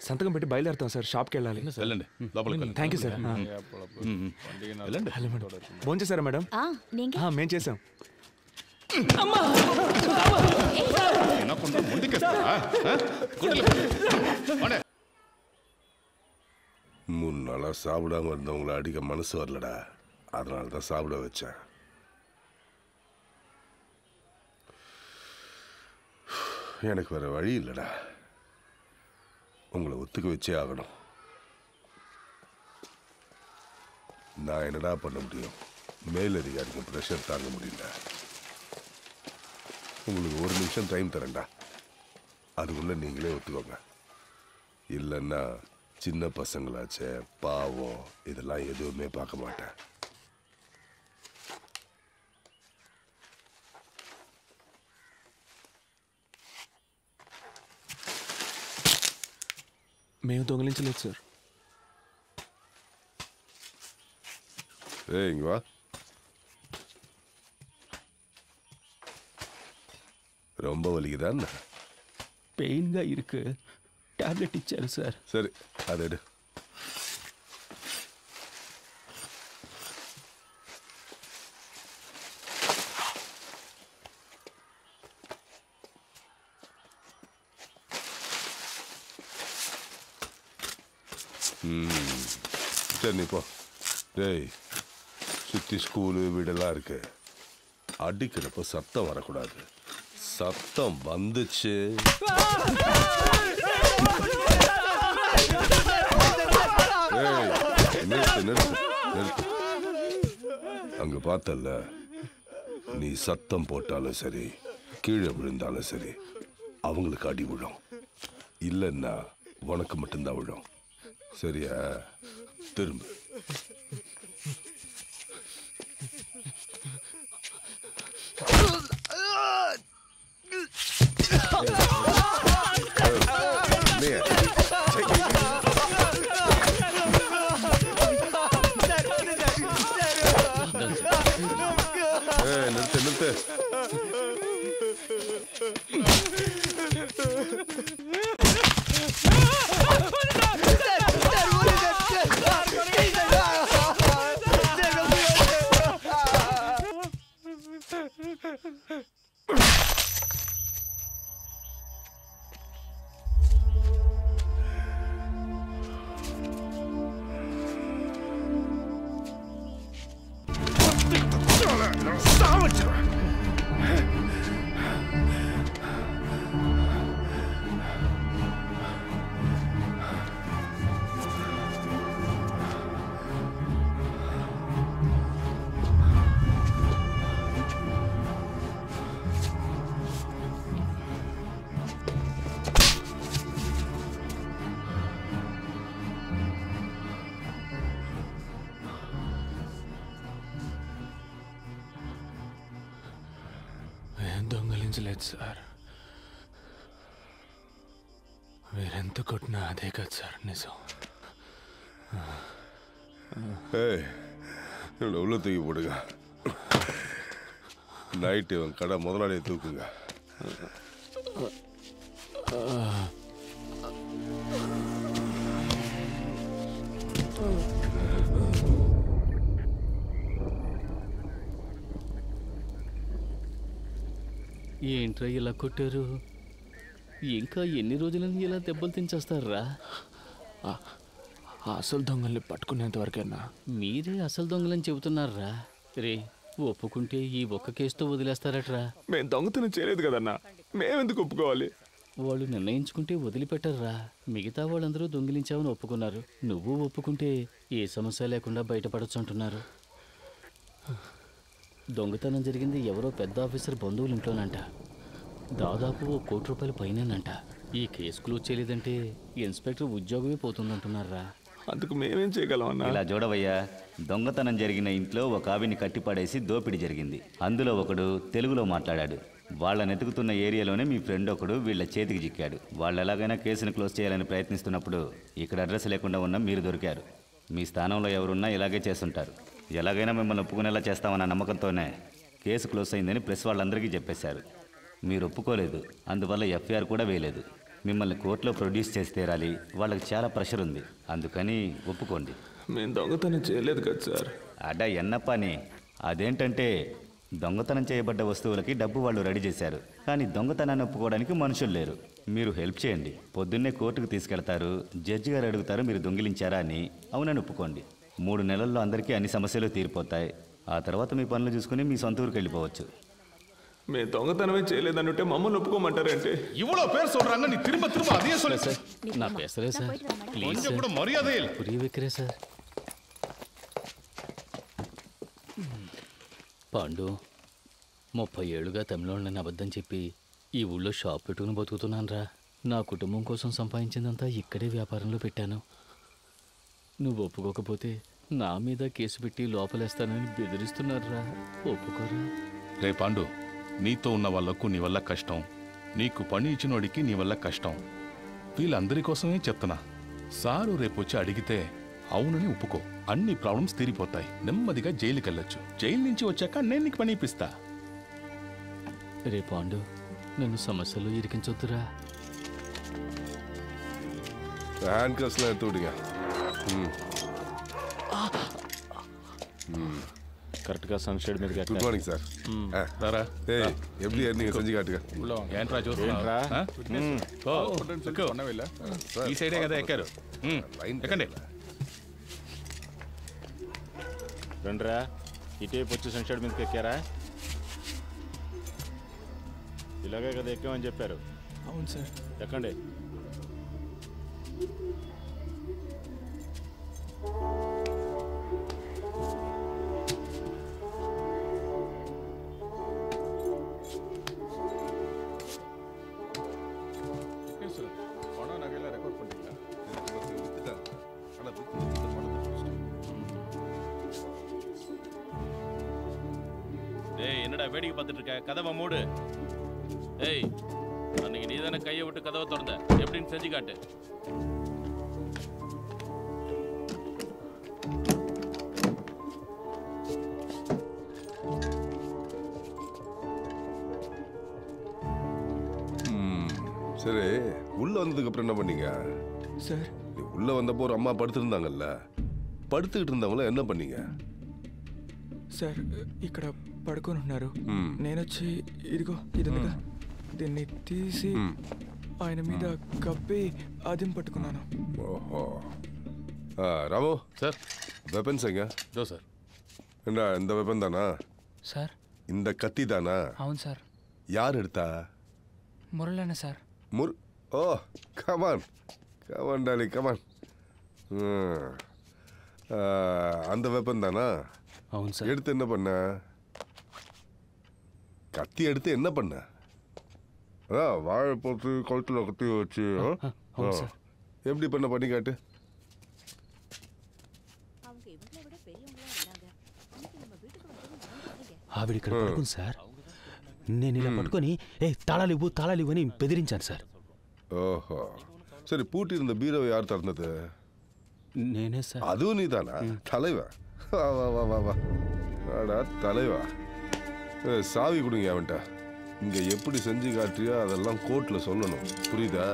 సంతకం పెట్టి బయలుదేరుతాం సార్, షాప్కి వెళ్ళాలి. వెళ్ళండి, లోపలికి థ్యాంక్ యూ సార్. వెళ్ళండి. భోంచేశారా మేడం? మేం చేసాం. மூணு நாளாக சாப்பிடாம இருந்தவங்களை அடிக்க மனசு வரலடா, அதனால தான் சாப்பிட வச்சேன். எனக்கு வேற வழி இல்லைடா, உங்களை ஒத்துக்க வச்சே ஆகணும். நான் என்னடா பண்ண முடியும்? மேலதிகாரிக்கு ப்ரெஷர் தாங்க முடியல. உங்களுக்கு ஒரு நிமிஷம் டைம் தரேன்டா, அதுக்குள்ள நீங்களே ஒத்துக்கோங்க. இல்லைன்னா சின்ன பசங்களாச்சே, பாவம், இதெல்லாம் எதுவுமே பார்க்க மாட்டேன். మేము దొంగిలించలేదు సార్. இங்க வா. ரொம்ப வலிக்குதா? பெயின்గా இருக்கு, టాబ్లెట్ ఇచ్చారు సార్. சரி, அதை எடு. சரி நீ போ. டேய், சுற்றி ஸ்கூலு வீடெல்லாம் இருக்கு, அடிக்கிறப்ப சத்தம் வரக்கூடாது. சத்தம் வந்துச்சு நிறுத்து நிறுத்து நிறுத்து. அங்க பார்த்தல்ல, நீ சத்தம் போட்டாலும் சரி, கீழே விழுந்தாலும் சரி, அவங்களுக்கு அடி விழும். இல்லைன்னா உனக்கு மட்டும்தான் விழும். சரியா? திரும்ப. நிறுத்து நிறுத்து. దొంగలించలేదు సార్. మీరెంత కొట్టినా అదే కదా సార్ నిజం. உள்ள தூக்கி போடுங்க. நைட்டு கடை முதலாளியை தூக்குங்க. ఏంట్రా ఇలా కొట్టారు? ఇంకా ఎన్ని రోజులని ఇలా దెబ్బలు తించేస్తారా? అసలు దొంగల్ని పట్టుకునేంత వరకైనా. మీరే అసలు దొంగలని చెబుతున్నారా? రే ఒప్పుకుంటే ఈ ఒక్క కేసుతో వదిలేస్తారట్రా? మేము దొంగతనం చేయలేదు కదన్నా, మేమెందుకు ఒప్పుకోవాలి? వాళ్ళు నిర్ణయించుకుంటే వదిలిపెట్టర్రా. మిగతా వాళ్ళందరూ దొంగిలించావని ఒప్పుకున్నారు. నువ్వు ఒప్పుకుంటే ఏ సమస్య లేకుండా బయటపడచ్చు అంటున్నారు. దొంగతనం జరిగింది ఎవరో పెద్ద ఆఫీసర్ బంధువుల ఇంట్లోనంట. దాదాపు ₹1 కోటి పైనంట. ఈ కేసు క్లోజ్ చేయలేదంటే ఇన్స్పెక్టర్ ఉద్యోగమే పోతుందంటున్నారా? అందుకు మేమేం చేయగలం అన్న? ఇలా చూడవయ్యా, దొంగతనం జరిగిన ఇంట్లో ఒక ఆవిని కట్టిపడేసి దోపిడీ జరిగింది. అందులో ఒకడు తెలుగులో మాట్లాడాడు. వాళ్ళని ఎతుకుతున్న ఏరియాలోనే మీ ఫ్రెండ్ ఒకడు వీళ్ళ చేతికి చిక్కాడు. వాళ్ళు ఎలాగైనా కేసును క్లోజ్ చేయాలని ప్రయత్నిస్తున్నప్పుడు ఇక్కడ అడ్రస్ లేకుండా ఉన్న మీరు దొరికారు. మీ స్థానంలో ఎవరున్నా ఇలాగే చేస్తుంటారు. ఎలాగైనా మిమ్మల్ని ఒప్పుకునేలా చేస్తామన్న నమ్మకంతోనే కేసు క్లోజ్ అయిందని ప్రెస్ వాళ్ళందరికీ చెప్పేశారు. మీరు ఒప్పుకోలేదు, అందువల్ల ఎఫ్ఐఆర్ కూడా వేయలేదు. మిమ్మల్ని కోర్టులో ప్రొడ్యూస్ చేసి తీరాలి. వాళ్ళకి చాలా ప్రెషర్ ఉంది, అందుకని ఒప్పుకోండి. మేము దొంగతనం చేయలేదు కదా సార్. అడా ఎన్నప్పని. అదేంటంటే దొంగతనం చేయబడ్డ వస్తువులకి డబ్బు వాళ్ళు రెడీ చేశారు, కానీ దొంగతనాన్ని ఒప్పుకోవడానికి మనుషులు లేరు. మీరు హెల్ప్ చేయండి. పొద్దున్నే కోర్టుకు తీసుకెళ్తారు. జడ్జి గారు అడుగుతారు మీరు దొంగిలించారా అని. అవునని ఒప్పుకోండి. 3 నెలల్లో అందరికీ అన్ని సమస్యలు తీరిపోతాయి. ఆ తర్వాత మీ పనులు చూసుకుని మీ సొంత ఊరికి వెళ్ళిపోవచ్చు. మేము దొంగతనమే చేయలేదనుంటే మమ్మల్ని ఒప్పుకోమంటారంటే? இவ்வளோ பேர் சொல்றாங்க, நீ திரும்ப திரும்ப அதையே சொல்லு. நான் பேசுறேன் சார், ப்ளீஸ் கொஞ்சம் கூட மரியாதை இல்லை. புரிய வைக்கிறேன் சார். పాండు 30 ఏళ్ళుగా తమిళోళ్ళని అబద్ధం చెప్పి ఈ ఊళ్ళో షాప్ పెట్టుకుని బతుకుతున్నానురా. నా కుటుంబం కోసం సంపాదించిందంతా ఇక్కడే వ్యాపారంలో పెట్టాను. నువ్వు ఒప్పుకోకపోతే నా మీద కేసు పెట్టి లోపలేస్తానని బెదిరిస్తున్నారా? ఒప్పుకోరా? రే పాండు, నీతో ఉన్న వాళ్ళకు నీ వల్ల కష్టం, నీకు పని ఇచ్చినోడికి నీ వల్ల కష్టం. వీళ్ళందరి కోసమే చెప్తున్నా. సారు రేపొచ్చి అడిగితే అవునని ఒప్పుకో. అన్ని ప్రాబ్లమ్స్ తీరిపోతాయి. నెమ్మదిగా జైలుకి వెళ్ళొచ్చు. జైలు నుంచి వచ్చాక నేను నీకు పని ఇప్పిస్తా. రే పాండు, నన్ను సమస్యలో ఇరికించొద్దురా. హ్యాండ్ కస్లో எடுத்து விடுங்க. கரெக்டாக சன்ஷேட் மீது கேட்க. Good morning sir. தாரா ஏய் எப்படி நீங்க செஞ்சு காட்டுங்க. ఏంట్రా చూస్తున్నా? ఈ సైడే కదా ఎక్కారు. ఎక్కండి. రండిరా, ఇటేపు వచ్చి సన్షేడ్ మీదకి ఎక్కారా? ఇలాగే కదా ఎక్కామని చెప్పారు. అవును సార్. ఎక్కండి. ஏய் என்னடா வேடிக்கை பார்த்துட்டு இருக்க? கதவை மூடு. ஏய் அன்னைக்கு நீ தானே கையை விட்டு கதவை திறந்த, எப்படின்னு செஞ்சு காட்டு. சரி, உள்ள வந்ததுக்கு அப்புறம் என்ன பண்ணீங்க சார்? நீ உள்ள வந்தப்போ ஒரு அம்மா படுத்திருந்தாங்கல்ல, పడుతుகிட்டு இருந்தவங்கள என்ன பண்ணீங்க? సార్ ఇక్కడ పడుకొని ఉన్నారు. నేను వచ్చి ఇదిగో ఇది ఉందిగా, దీన్ని తీసి ఆయన మీద కప్పి అదిం పట్టుకున్నాను. ஓஹோ. ராமு சார், வெப்பன்ஸ் எங்க? இதோ சார். என்ன இந்த வெப்பன் தானா సార్? இந்த கத்தி தானா? అవును సార్. யார் எடுத்தா? మురళన్న సార్. ఓ కమాన్ కమాన్ డాలి కమాన్. அந்த வெப்பன் தானா? అవును సార్. எடுத்து என்ன பண்ண? கத்தி எடுத்து என்ன பண்ண? வாழை போட்டு கழுத்தில் கத்தி வச்சு எப்படி பண்ண பண்ணி காட்டு. ఆవిడ ఇక్కడ పడుకుంది సార్. నేను ఇలా పట్టుకొని తాళాలు ఇవ్వు అని బెదిరించాను సార్. ఓహో. சரி பூட்டி இருந்த பீரோவை யார் திறந்தது? నేనే సార్. அதுவும் நீதானா? தலைவா வா வா வா வா வா ஆடா தலைவா. சாவி கொடுங்க அவன்கிட்ட. இங்க எப்படி செஞ்சு காட்டுறியோ அதெல்லாம் கோர்ட்ல சொல்லணும், புரியுதா?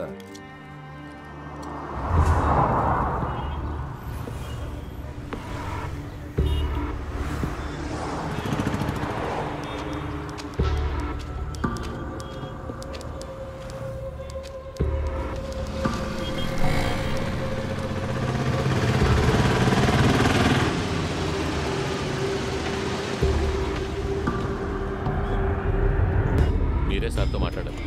మీరే సార్తో మాట్లాడాలి.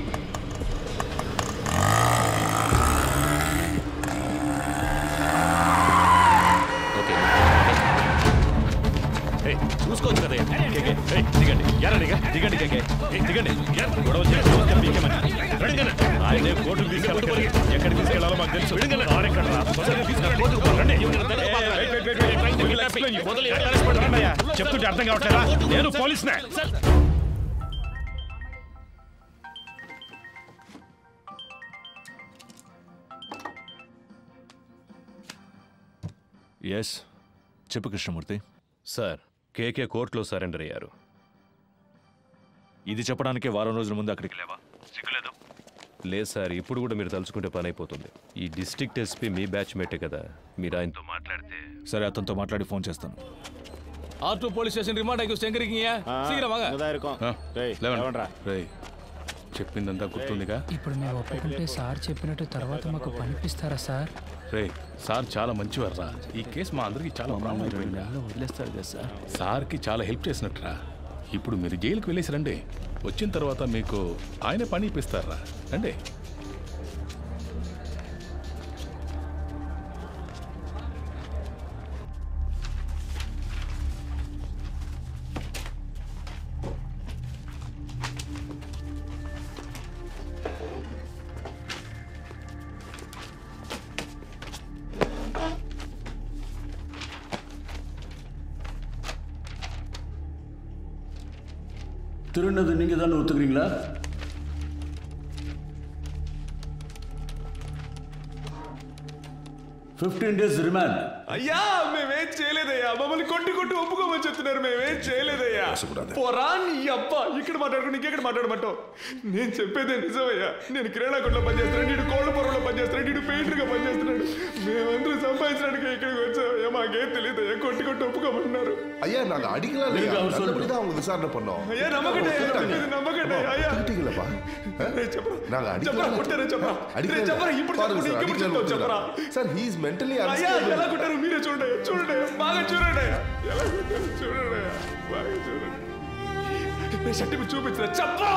ఓకే చూసుకోవచ్చు కదా. దిగండి దిగండి దిగండి గొడవ ఆయన కోర్టుకు తీసుకెళ్ళి ఎక్కడికి తీసుకెళ్లాలో మాకు తెలుసు. చెప్తుంటే అర్థం కావట్లేదా? నేను పోలీసునే. ఎస్ చెప్పు కృష్ణమూర్తి. సార్ కేకే కోర్టులో సరెండర్ అయ్యారు. ఇది చెప్పడానికే వారం రోజుల ముందు అక్కడికి లేవా? సిగ్గులేదు. లేదు సార్, ఇప్పుడు కూడా మీరు తలుచుకుంటే పని అయిపోతుంది. ఈ డిస్ట్రిక్ట్ ఎస్పీ మీ బ్యాచ్ మేటే కదా, మీరు ఆయనతో మాట్లాడితే. సరే, అతనితో మాట్లాడి ఫోన్ చేస్తాను. R2 போலீஸ் ஸ்டேஷன் ரிமாண்ட் ஆகி எங்கறீங்க? சீக்கிரம் வாங்க. இதா இருக்கும். రేయ్ చెప్పిందంతా గుర్తుందిగా? ఇప్పుడు మేము ఒప్పుకుంటే సార్ చెప్పినట్టు తర్వాత మాకు పనిపిస్తారా సార్? రేయ్ సార్ చాలా మంచివారా. ఈ కేసు మా అందరికి చాలా ప్రాబ్లం అయిపోయింది. వదిలేస్తారు కదా సార్. సార్కి చాలా హెల్ప్ చేసినట్టురా. ఇప్పుడు మీరు జైలుకి వెళ్ళేసి రండి. వచ్చిన తర్వాత మీకు ఆయనే పని ఇప్పిస్తారా. రండి. திருநது நீங்க தானே ஒத்துக்கிறீங்களா? $15 days రిమాండ్. అయ్యా మేమేం చేయలేదయ్యా. మమ్మల్ని కొట్టి ఒప్పుకోమని చెప్తున్నారు. మేమేం చేయలేదయ్యా. పోరా నీ అబ్బా. ఇక్కడ మాట్లాడుకుని ఇంకెక్కడ మాట్లాడమంటావు? నేను చెప్పేదే నిజమయ్యా. నేను కిరాణా కొట్లో పనిచేస్తున్నాడు, నీడు కోళ్ళ పొరలో పనిచేస్తున్నాడు, నీడు పెయింటర్గా పనిచేస్తున్నాడు. మేమందరూ సంపాదించడానికి ఇక్కడికి వచ్చామయ్యా. మాకేం తెలియదయ్యా. కొట్టి ఒప్పుకోమంటున్నారు. ஐயா நாங்க அடிக்கலாம் இல்லையா? நல்லபடிதான் அவங்க விசாரணை பண்ணோம். ஐயா நம்பகட்டே நம்பகட்டே ஐயா அடிக்கலப்பா. நாங்க அடிக்கலாம். కొట్టారే చెప్పరా? చెప్పరా ఇప్పుడు చెప్పరా? సార్ హి ఇస్ మెంటల్లీ అయ్యా ఎలా కొట్టారు మీరే చూడండి బాగా చూడండి. ఎలా కొట్టారు చూడండి బాగా చూడండి. నేను షర్ట్ చూపించరా చెప్పరా?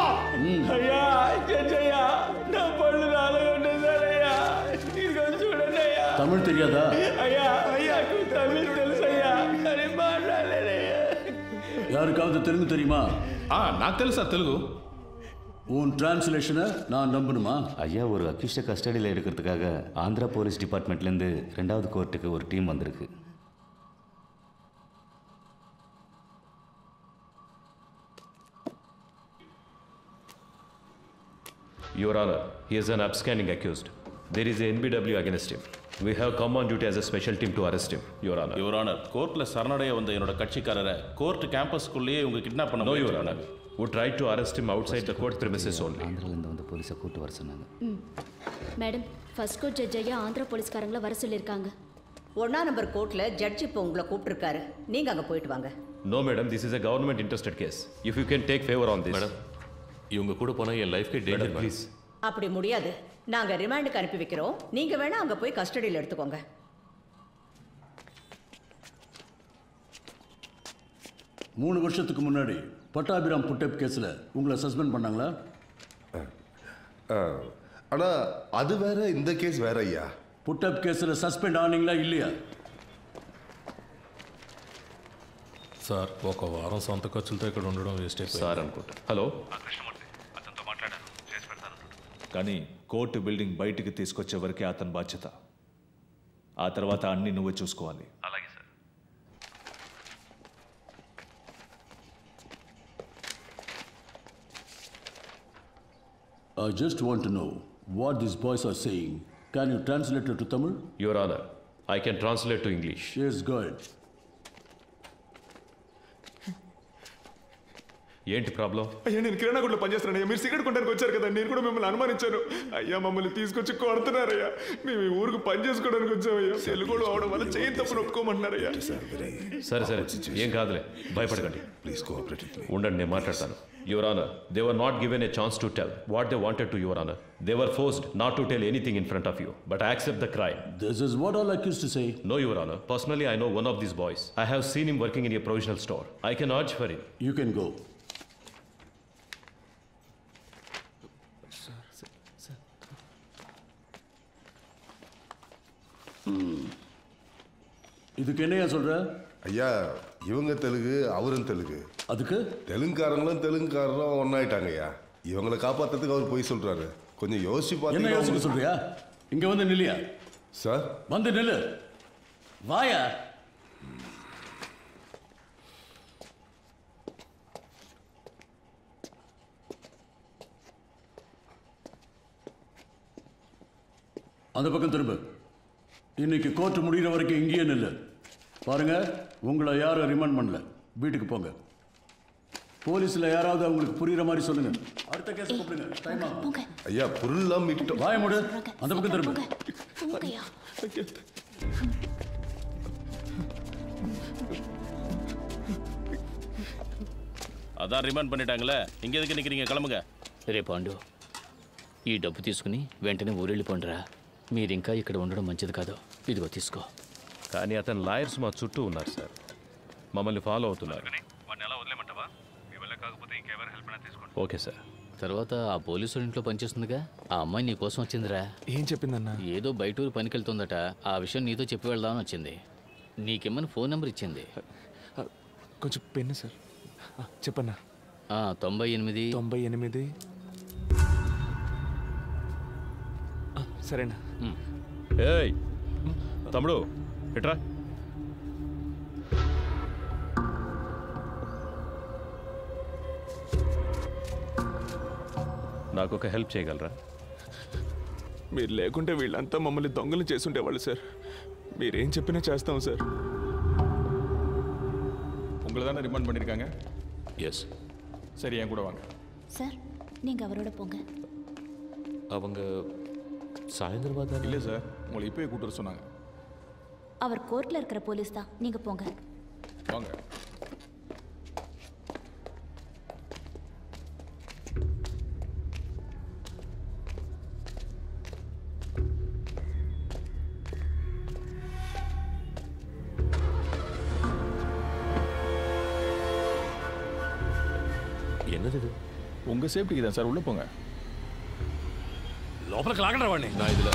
అయ్యా జడ్జయ్యా నా పళ్ళు రాలగొట్టే సార్. అయ్యా ఇదిగో చూడండి అయ్యా. తమిళ్ తెలియదా? అయ్యా అయ్యాకు తమిళ్ తెలుసయ్యా. అరే మాట్లాడలేదయ్యా. யாருக்காவது தெலுங்கு தெரியுமா? నాకు తెలుసు సార్ తెలుగు. உன் டிரான்ஸ்லேஷனை நான் நம்பணுமா? ஐயா, ஒரு அக்யூஸ்டை கஸ்டடியில் எடுக்கிறதுக்காக ஆந்திரா போலீஸ் டிபார்ட்மெண்ட்லேருந்து 2வது கோர்ட்டுக்கு ஒரு டீம் வந்திருக்கு. Your Honor, he is an upstanding accused. There is a NBW against him. We have come on duty as a special team to arrest him, Your Honor. Your Honor, கோர்ட்ல சரணடைய வந்த என்னோட கட்சிக்காரரை court கேம்பஸ்க்குள்ளேயே இவங்க kidnap பண்ண No, Your Honor. We tried to arrest him outside the court premises only. ஆந்திராலேருந்து வந்த போலீஸை கூட்டு வர சொன்னாங்க. மேடம், ஃபர்ஸ்ட் கோர்ட் ஜட்ஜ் ஐயா ஆந்திரா போலீஸ்காரங்கள வர சொல்லியிருக்காங்க. 1ஆம் நம்பர் கோர்ட்ல ஜட்ஜ் இப்போ உங்களை கூப்பிட்டுருக்காரு. நீங்க அங்க போயிட்டு வாங்க. No, madam, this is a government interested case. If you can take favor on this. Madam, இவங்க கூட போனா என் லைஃப்க்கு டேஞ்சர் ப்ளீஸ். அப்படி முடியாது. நாங்க ரிமாண்டுக்கு அனுப்பி வைக்கிறோம். நீங்க வேணா அங்க போய் கஸ்டடியில் எடுத்துக்கோங்க. 3 வருஷத்துக்கு முன்னாடி பட்டாபிராம் புட்டப் கேஸில் உங்களை சஸ்பெண்ட் பண்ணாங்களா? ஆனால் அது வேற, இந்த கேஸ் வேற ஐயா. புட்டப் கேஸில் సస్పెండ్ ఆనీங்களா இல்லையா? సార్, ఒక వారం సొంత ఖర్చులతో ఇక్కడ ఉండడం వేస్ట్ అయిపోయింది సార్ అనుకుంటా. హలో, అతనితో మాట్లాడాను, చేసి పెడతాను. కానీ కోర్టు బిల్డింగ్ బయటికి తీసుకొచ్చే వరకే అతని బాధ్యత. ఆ తర్వాత అన్ని నువ్వే చూసుకోవాలి. అలాగే sir. I just want to know what these boys are saying Can you translate it to Tamil? Your Honor, I can translate to English. Yes, go ahead. ఏంటి ప్రాబ్లం? అయ్యా నేను కిరాణా కొట్లో పనిచేస్తున్నాను అయ్యా. మీరు సిగరెట్ కొనడానికి వచ్చారు కదా, నేను కూడా మిమ్మల్ని అనుమానించాను. అయ్యా మమ్మల్ని తీసుకొచ్చి కొడుతున్నారయ్యా. మేము ఈ ఊరికి పని చేసుకోవడానికి వచ్చామయ్యా. తెలుగులో అవడం వల్ల చేయని తప్పును ఒప్పుకోమంటున్నారయ్యా. సరే సరే, ఏం కాదులే, భయపడకండి. Please cooperate with me. ఉండండి, నేను మాట్లాడతాను. Your Honor, they were not given a chance to tell what they wanted to, Your Honor. They were forced not to tell anything in front of you, but I accept the crime. This is what all accused to say. No, Your Honor. Personally, I know one of these boys. I have seen him working in a provisional store. I can urge for him. You can go. இதுக்கு என்னையா சொல்ற? ஐயா இவங்க தெலுங்கு, அவரும் தெலுங்கு. அதுக்கு தெலுங்குக்காரங்களும் தெலுங்குக்காரரும் ஒன்னாயிட்டாங்க ஐயா. இவங்களை காப்பாத்துறதுக்கு அவர் போய் சொல்றாரு. கொஞ்சம் யோசிச்சு என்ன பார்த்தீங்கன்னா யோசிக்க சொல்றியா? இங்க வந்து நில்லியா? சார் வந்து நில்லு. வாயா. அந்த பக்கம் திரும்ப. இன்னைக்கு கோர்ட் முடிகிற வரைக்கும் இங்கேயே நில்லு. பாருங்க, உங்களை யாரும் ரிமாண்ட் பண்ணல. வீட்டுக்கு போங்க. போலீஸ்ல யாராவது அவங்களுக்கு புரியுற மாதிரி சொல்லுங்க. அடுத்த கேஸ் கூப்பிடுங்க. டைம் ஆகும். ஐயா பொருள்லாம் மீட்டு. வாய மூடு. அந்த பக்கம் திரும்ப. அதான் ரிமாண்ட் பண்ணிட்டாங்களே, இங்க எதுக்கு நிக்கிறீங்க? கிளம்புங்க. రే పాండు, ఈ డబ్బు తీసుకుని వెంటనే ఊరెళ్ళిపోండిరా. మీరు ఇంకా ఇక్కడ ఉండడం మంచిది కాదు. ఇదిగో తీసుకో. కానీ అతని లాయర్స్ మా చుట్టూ ఉన్నారు సార్, మమ్మల్ని ఫాలో అవుతున్నారు. Okay sir. తర్వాత ఆ పోలీసు ఇంట్లో పనిచేస్తుందిగా, ఆ అమ్మాయి నీ కోసం వచ్చిందిరా. ఏం చెప్పిందన్నా? ఏదో బయట ఊరు పనికి వెళ్తుందట. ఆ విషయం నీతో చెప్పి వెళ్దామని వచ్చింది. నీకేమని ఫోన్ నెంబర్ ఇచ్చింది. కొంచెం పెన్ను సార్. చెప్పన్నా. 98 98. సరేనా? ఏయ్ తమ్ముడు ఎట్రా. నాకు ఒక హెల్ప్ చేయగలరా? మీరు లేకుంటే వీళ్ళంతా మమ్మల్ని దొంగలు చేసుండేవాళ్ళు సార్. మీరేం చెప్పినా చేస్తాం సార్. உங்களை தானே ரிமாண்ட் பண்ணியிருக்காங்க? எஸ். சரி, என் கூட வாங்க. சார், நீங்க அவரோட போங்க. அவங்க சாயந்தரமா தான். இல்லை சார், உங்களை இப்போயே கூட்டு வர சொன்னாங்க. அவர் கோர்ட்ல இருக்கிற போலீஸ் தான். நீங்க போங்க. வாங்க. என்னது இது? உங்க சேஃப்டிக்கு தான் சார், உள்ள போங்க. లోపలికి లాగండి వాడిని. நான் இதுல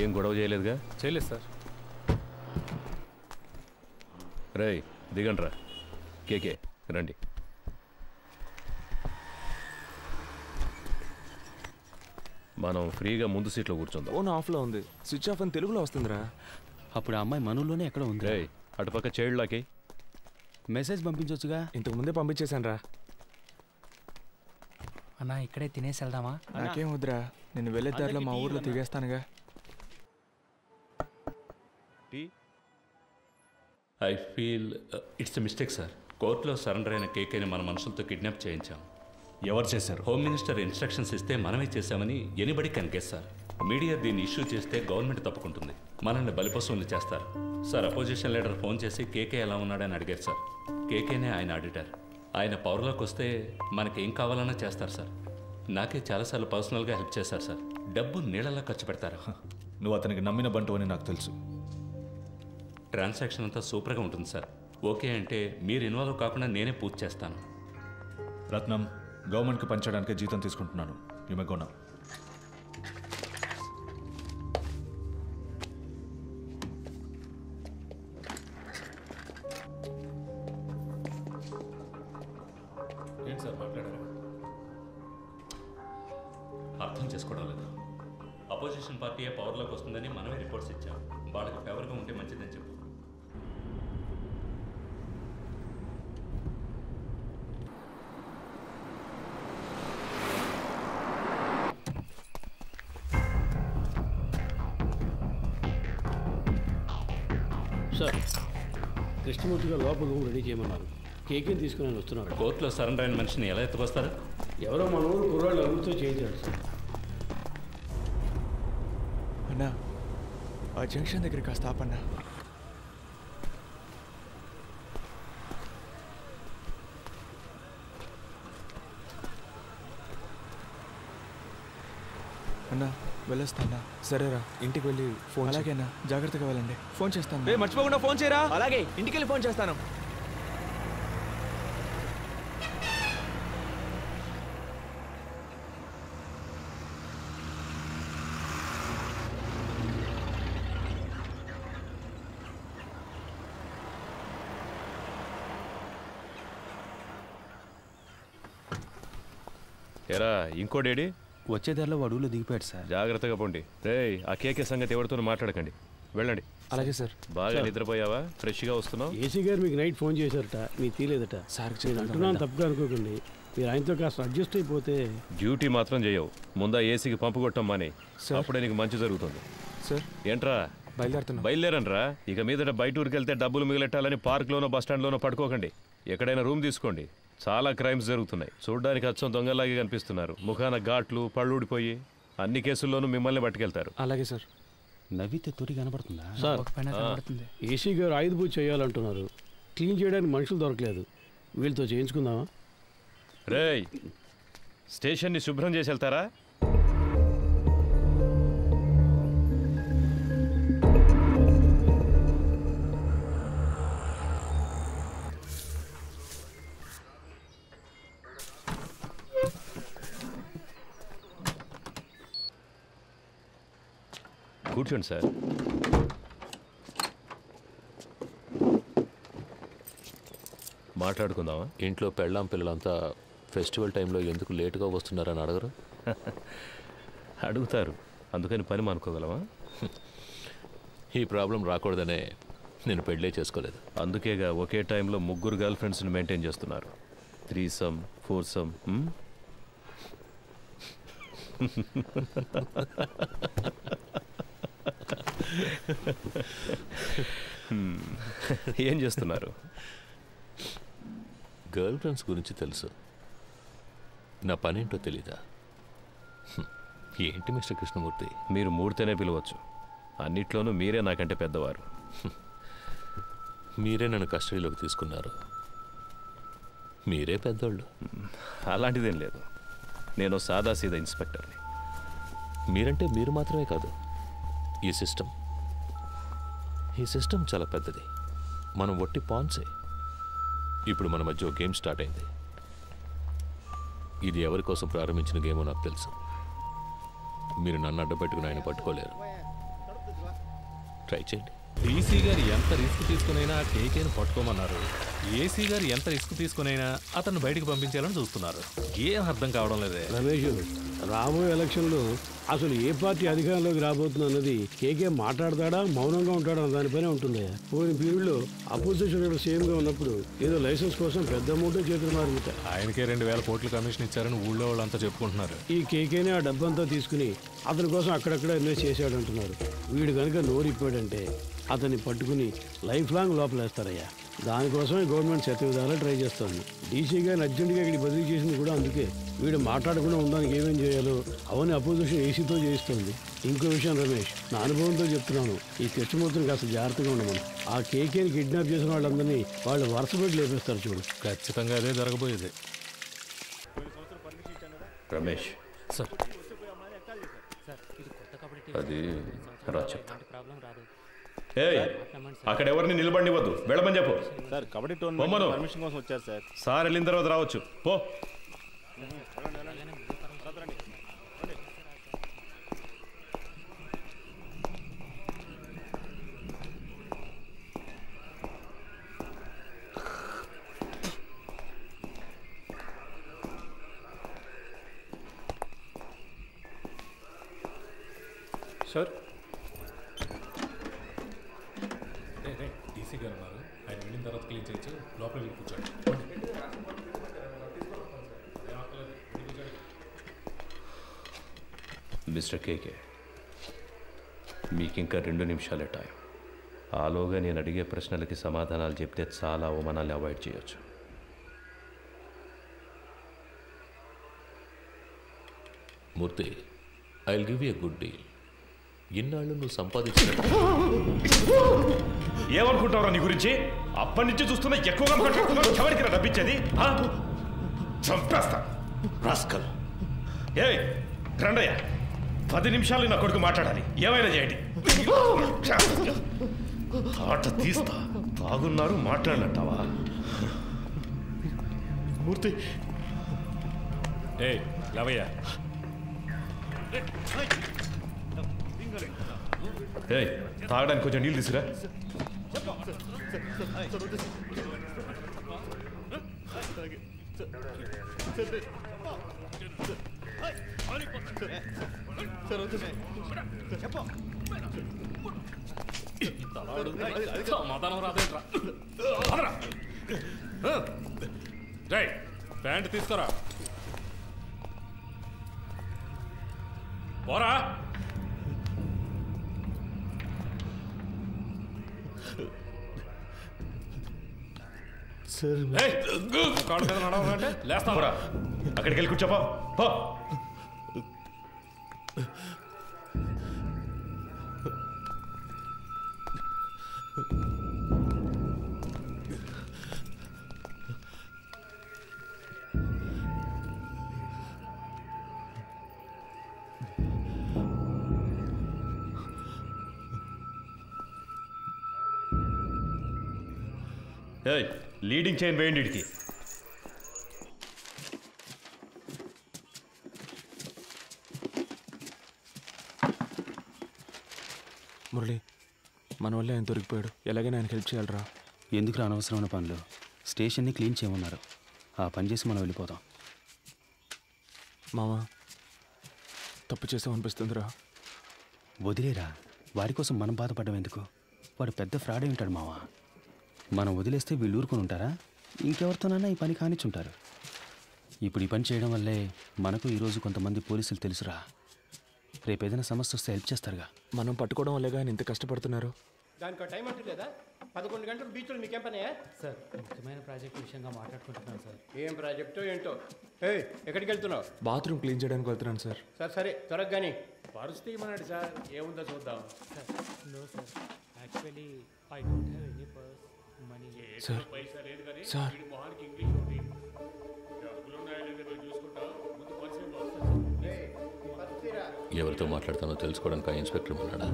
ఏం గొడవ చేయలేదుగా? చేయలేదు సార్. రేయ్ దిగండ్రా. కేకే రండి. మనం ఫ్రీగా ముందు సీట్లో కూర్చుందాం. ఫోన్ ఆఫ్లో ఉంది. స్విచ్ ఆఫ్ అని తెలుగులో వస్తుందిరా. అప్పుడు ఆ అమ్మాయి మనలోనే ఎక్కడ ఉంది? రేయ్ అటుపక్క చైల్డ్లాకి మెసేజ్ పంపించవచ్చుగా. ఇంతకు ముందే పంపించేశాను రా. అన్నా ఇక్కడే తినేసి వెళ్దామా? నాకేం వద్దురా, నేను వెళ్ళే దారిలో మా ఊర్లో తిరిగేస్తానుగా. I feel it's a mistake sir. కోర్టులో సరెండర్ అయిన కేకేని మన మనుషులతో కిడ్నాప్ చేయించాం. ఎవరు చేశారు? హోమ్ మినిస్టర్ ఇన్స్ట్రక్షన్స్ ఇస్తే మనమే చేశామని anybody can guess sir. Media దీన్ని ఇష్యూ చేస్తే గవర్నమెంట్ తప్పుకుంటుంది, మనల్ని బలిపశువులు చేస్తారు సార్. అపోజిషన్ లీడర్ ఫోన్ చేసి కేకే ఎలా ఉన్నాడని అడిగారు సార్. కేకేనే ఆయన ఆడిటర్. ఆయన పవర్లోకి వస్తే మనకేం కావాలన్నా చేస్తారు సార్. నాకే చాలాసార్లు పర్సనల్గా హెల్ప్ చేశారు సార్. డబ్బు నీళ్ళలా ఖర్చు పెడతారు. నువ్వు అతనికి నమ్మిన బంటు అని నాకు తెలుసు. ట్రాన్సాక్షన్ అంతా సూపర్గా ఉంటుంది సార్. ఓకే అంటే మీరు ఇన్వాల్వ్ కాకుండా నేనే పూర్తి చేస్తాను. రత్నం, గవర్నమెంట్కి పనిచేయడానికే జీతం తీసుకుంటున్నాను. You may go now. ఏంటి సార్ మాట్లాడారా? అర్థం చేసుకోవడం లేదు. అపోజిషన్ పార్టీయే పవర్లోకి వస్తుందని మనమే రిపోర్ట్స్ ఇచ్చాం. వాళ్ళకి ఫేవర్గా ఉంటే మంచిదని చెప్పు. సార్, కృష్ణమూర్తి గారు లోపల రూమ్ రెడీ చేయమన్నారు. కేకేని తీసుకుని వస్తున్నాడు. కోర్టులో సరెండర్ అయిన మనిషిని ఎలా ఎత్తుకొస్తారు? ఎవరో మన ఊరు కుర్రాళ్ళు అడుగుతూ చేయించాడు సార్. అన్నా, ఆ జంక్షన్ దగ్గర కాస్త ఆపన్నా. అన్నా, వెళ్ళొస్తానా? సరేరా, ఇంటికి వెళ్ళి ఫోన్. అలాగేనా, జాగ్రత్తగా వెళ్ళండి. ఫోన్ చేస్తాను. మర్చిపోకుండా ఫోన్ చేయరా. అలాగే, ఇంటికి వెళ్ళి ఫోన్ చేస్తాను. ఎరా ఇంకోడేడి? వచ్చే దారిలో అడవులో దిగిపోయాడు సార్. జాగ్రత్తగా పోండి. రేయ్, ఆ కేకే సంగతి ఎవరితో మాట్లాడకండి. వెళ్ళండి. అలాగే సార్. బాగా నిద్రపోయావా? ఫ్రెష్గా వస్తున్నావు? ఏసీ గారు మీకు నైట్ ఫోన్ చేశారట, మీకు తీలేదట. సార్ నేను అంటున్నాను, తప్పుగా అనుకోకండి. మీరు ఆయనతో కాస్త అడ్జస్ట్ అయిపోతే. డ్యూటీ మాత్రం చేయవు. ముందా ఏసీకి పంపు కొట్టం మాని, అప్పుడే నీకు మంచి జరుగుతుంది. సార్ ఏంట్రా బయలుదేరనరా? ఇక మీదట బయట ఊరికి వెళ్తే డబ్బులు మిగిలెట్టాలని పార్క్లోనో బస్టాండ్లోనో పడుకోకండి. ఎక్కడైనా రూమ్ తీసుకోండి. చాలా క్రైమ్స్ జరుగుతున్నాయి. చూడడానికి అచ్చం దొంగలాగే కనిపిస్తున్నారు. ముఖాన ఘాట్లు, పళ్ళూడిపోయి అన్ని కేసుల్లోనూ మిమ్మల్ని పట్టుకెళ్తారు. అలాగే సార్. నవ్వితే తొరి కనబడుతుందా సార్? ఏసీ గారు ఆయుధ పూజ చేయాలంటున్నారు. క్లీన్ చేయడానికి మనుషులు దొరకలేదు. వీళ్ళతో చేయించుకుందామా? రేయ్, స్టేషన్ని శుభ్రం చేసి వెళ్తారా? కూర్చోండి సార్. మాట్లాడుకుందామా? ఇంట్లో పెళ్ళాం పిల్లలంతా ఫెస్టివల్ టైంలో ఎందుకు లేటుగా వస్తున్నారని అడగరు? అడుగుతారు. అందుకని పని మానుకోగలమా? ఈ ప్రాబ్లం రాకూడదనే నేను పెళ్ళే చేసుకోలేదు. అందుకేగా ఒకే టైంలో 3 గర్ల్ ఫ్రెండ్స్ని మెయింటైన్ చేస్తున్నారు. 3some 4some. ఏం చేస్తున్నారు? గర్ల్ ఫ్రెండ్స్ గురించి తెలుసు, నా పనేంటో తెలీదా? ఏంటి మిస్టర్ కృష్ణమూర్తి? మీరు మూడితేనే పిలవచ్చు. అన్నిట్లోనూ మీరే నాకంటే పెద్దవారు. మీరే నన్ను కస్టడీలోకి తీసుకున్నారు. మీరే పెద్దోళ్ళు. అలాంటిదేం లేదు. నేను సాదాసీదా ఇన్స్పెక్టర్ని. మీరంటే మీరు మాత్రమే కాదు, ఈ సిస్టమ్ చాలా పెద్దది. మనం ఒట్టి పాన్సే. ఇప్పుడు మన మధ్య ఒక గేమ్ స్టార్ట్ అయింది. ఇది ఎవరి కోసం ప్రారంభించిన గేమో నాకు తెలుసు. మీరు నన్ను అడ్డపెట్టుకుని ఆయన పట్టుకోలేరు. ట్రై చేయండి. డీసీ గారు ఎంత రిస్క్ తీసుకునైనా కేకేని పట్టుకోమన్నారు. ఏసీ గారు ఎంత రిస్క్ తీసుకునైనా అతను బయటికి పంపించాలని చూస్తున్నారు. ఏం అర్థం కావడం లేదే. రమేష్, రాబోయే ఎలక్షన్లో అసలు ఏ పార్టీ అధికారంలోకి రాబోతుంది అన్నది కేకే మాట్లాడతాడా, మౌనంగా ఉంటాడా దానిపైనే ఉంటుంది. పోయిన పీరియడ్లో అపోజిషన్ సేమ్గా ఉన్నప్పుడు ఏదో లైసెన్స్ కోసం పెద్ద అమౌంట్ చేతులు మారుతాయి. ఆయనకే 2000 కోట్ల కమిషన్ ఇచ్చారని ఊళ్ళో వాళ్ళంతా చెప్పుకుంటున్నారు. ఈ కేకేనే ఆ డబ్బంతా తీసుకుని అతని కోసం అక్కడక్కడ ఇన్వెస్ట్ చేశాడంటున్నారు. వీడు కనుక నోరిప్పాడంటే అతన్ని పట్టుకుని లైఫ్ లాంగ్ లోపలేస్తారయ్యా. దానికోసమే గవర్నమెంట్ శతవిధాలా ట్రై చేస్తుంది. డీసీ గారిని అర్జెంటుగా ఇక్కడికి బదిలీ చేసింది కూడా అందుకే. వీడు మాట్లాడకుండా ఉండడానికి ఏమేం చేయాలో అవన్నీ అపోజిషన్ ఏసీతో చేయిస్తుంది. ఇంకో విషయం రమేష్, నా అనుభవంతో చెప్తున్నాను, ఈ కృష్ణమూర్తిని కాస్త జాగ్రత్తగా ఉండమని. ఆ కేకేని కిడ్నాప్ చేసిన వాళ్ళందరినీ వాళ్ళు వరుసపెట్టి లేపేస్తారు చూడు. ఖచ్చితంగా అదే జరగబోయేది. రమేష్ సార్, అది రా చెప్తా. ఏయ్, అక్కడ ఎవరిని నిలబడివద్దు, వెళ్ళమని చెప్పు. సార్ కబడ్డీ పొమ్మను. టోర్నమెంట్ పర్మిషన్ కోసం వచ్చారు సార్. సార్ వెళ్ళిన తర్వాత రావచ్చు. పో. సార్ డీసీ గారు ఉన్నారు, ఆయన వెళ్ళిన తర్వాత క్లీన్ చేయొచ్చు. లోపల వెళ్ళి కూర్చోండి. మిస్టర్ కేకే, మీకు ఇంకా 2 నిమిషాలే టైం. ఆలోగా నేను అడిగే ప్రశ్నలకి సమాధానాలు చెప్తే చాలా అవమానాలు అవాయిడ్ చేయొచ్చు. Murthy, I will give you a good deal. ఇన్నాళ్ళు నువ్వు సంపాదించిన ఏమనుకుంటావురా నీ గురించి? అప్పటి నుంచి చూస్తున్నా ఎక్కువగా మాట్లాడుతున్నావు. ఎవరికి డబ్బిచ్చేది? చంపేస్తా రాస్కల్. ఏ రండయ్య, 10 నిమిషాలు నా కొడుకు మాట్లాడాలి. ఏమైనా చేయండి. ఆట తీస్తా. తాగున్నారు, మాట్లాడినట్టావా? మూర్తి ఏ లవయ్య, ఏయ్, తాగడానికి కొంచెం నీళ్ళు తీసుకురా. ప్యాంట్ తీసుకురా. పోరా. సార్ కాళ్ళు కదా నడవాలంటే లేస్తావరా. అక్కడికి వెళ్ళి కూర్చోపా. లీడింగ్ చైన్ వేయండి ఇడికి. మురళి, మన వల్ల ఆయన దొరికిపోయాడు. ఎలాగైనా ఆయనకి హెల్ప్ చేయాలరా. ఎందుకు అనవసరమైన పనులు? స్టేషన్ని క్లీన్ చేయమన్నారు. ఆ పని చేసి మనం వెళ్ళిపోదాం. మామ, తప్పు చేసామనిపిస్తుందిరా. వదిలేరా, వాడి కోసం మనం బాధపడడం ఎందుకు? వాడు పెద్ద ఫ్రాడే ఉంటాడు మావా. మనం వదిలేస్తే వీళ్ళు ఊరుకొని ఉంటారా? ఇంకెవరితోనైనా ఈ పని కానిచ్చుంటారు. ఇప్పుడు ఈ పని చేయడం వల్లే మనకు ఈరోజు కొంతమంది పోలీసులు తెలుసురా. రేపు ఏదైనా సమస్య వస్తే హెల్ప్ చేస్తారుగా. మనం పట్టుకోవడం వల్లేగా ఆయన ఇంత కష్టపడుతున్నారు. దానికి టైం అంటూ లేదా? 11 గంటలు బీచ్లో మీకేం పనయా? సార్, ముఖ్యమైన ప్రాజెక్ట్ విషయంగా మాట్లాడుకుంటున్నాను సార్. ఏం ప్రాజెక్టో ఏంటో. ఎక్కడికి వెళ్తున్నావు? బాత్రూమ్ క్లీన్ చేయడానికి వెళ్తున్నాను సార్. సరే త్వరగా కానీ. పరిస్థితి ఏమన్నాడు సార్? ఏముందో చూద్దాం. Sir, no sir, actually I don't have any purse money. Sir sir ఎవరితో మాట్లాడతానో తెలుసుకోవడానికి ఆ ఇన్స్పెక్టర్ ఉన్నాడా?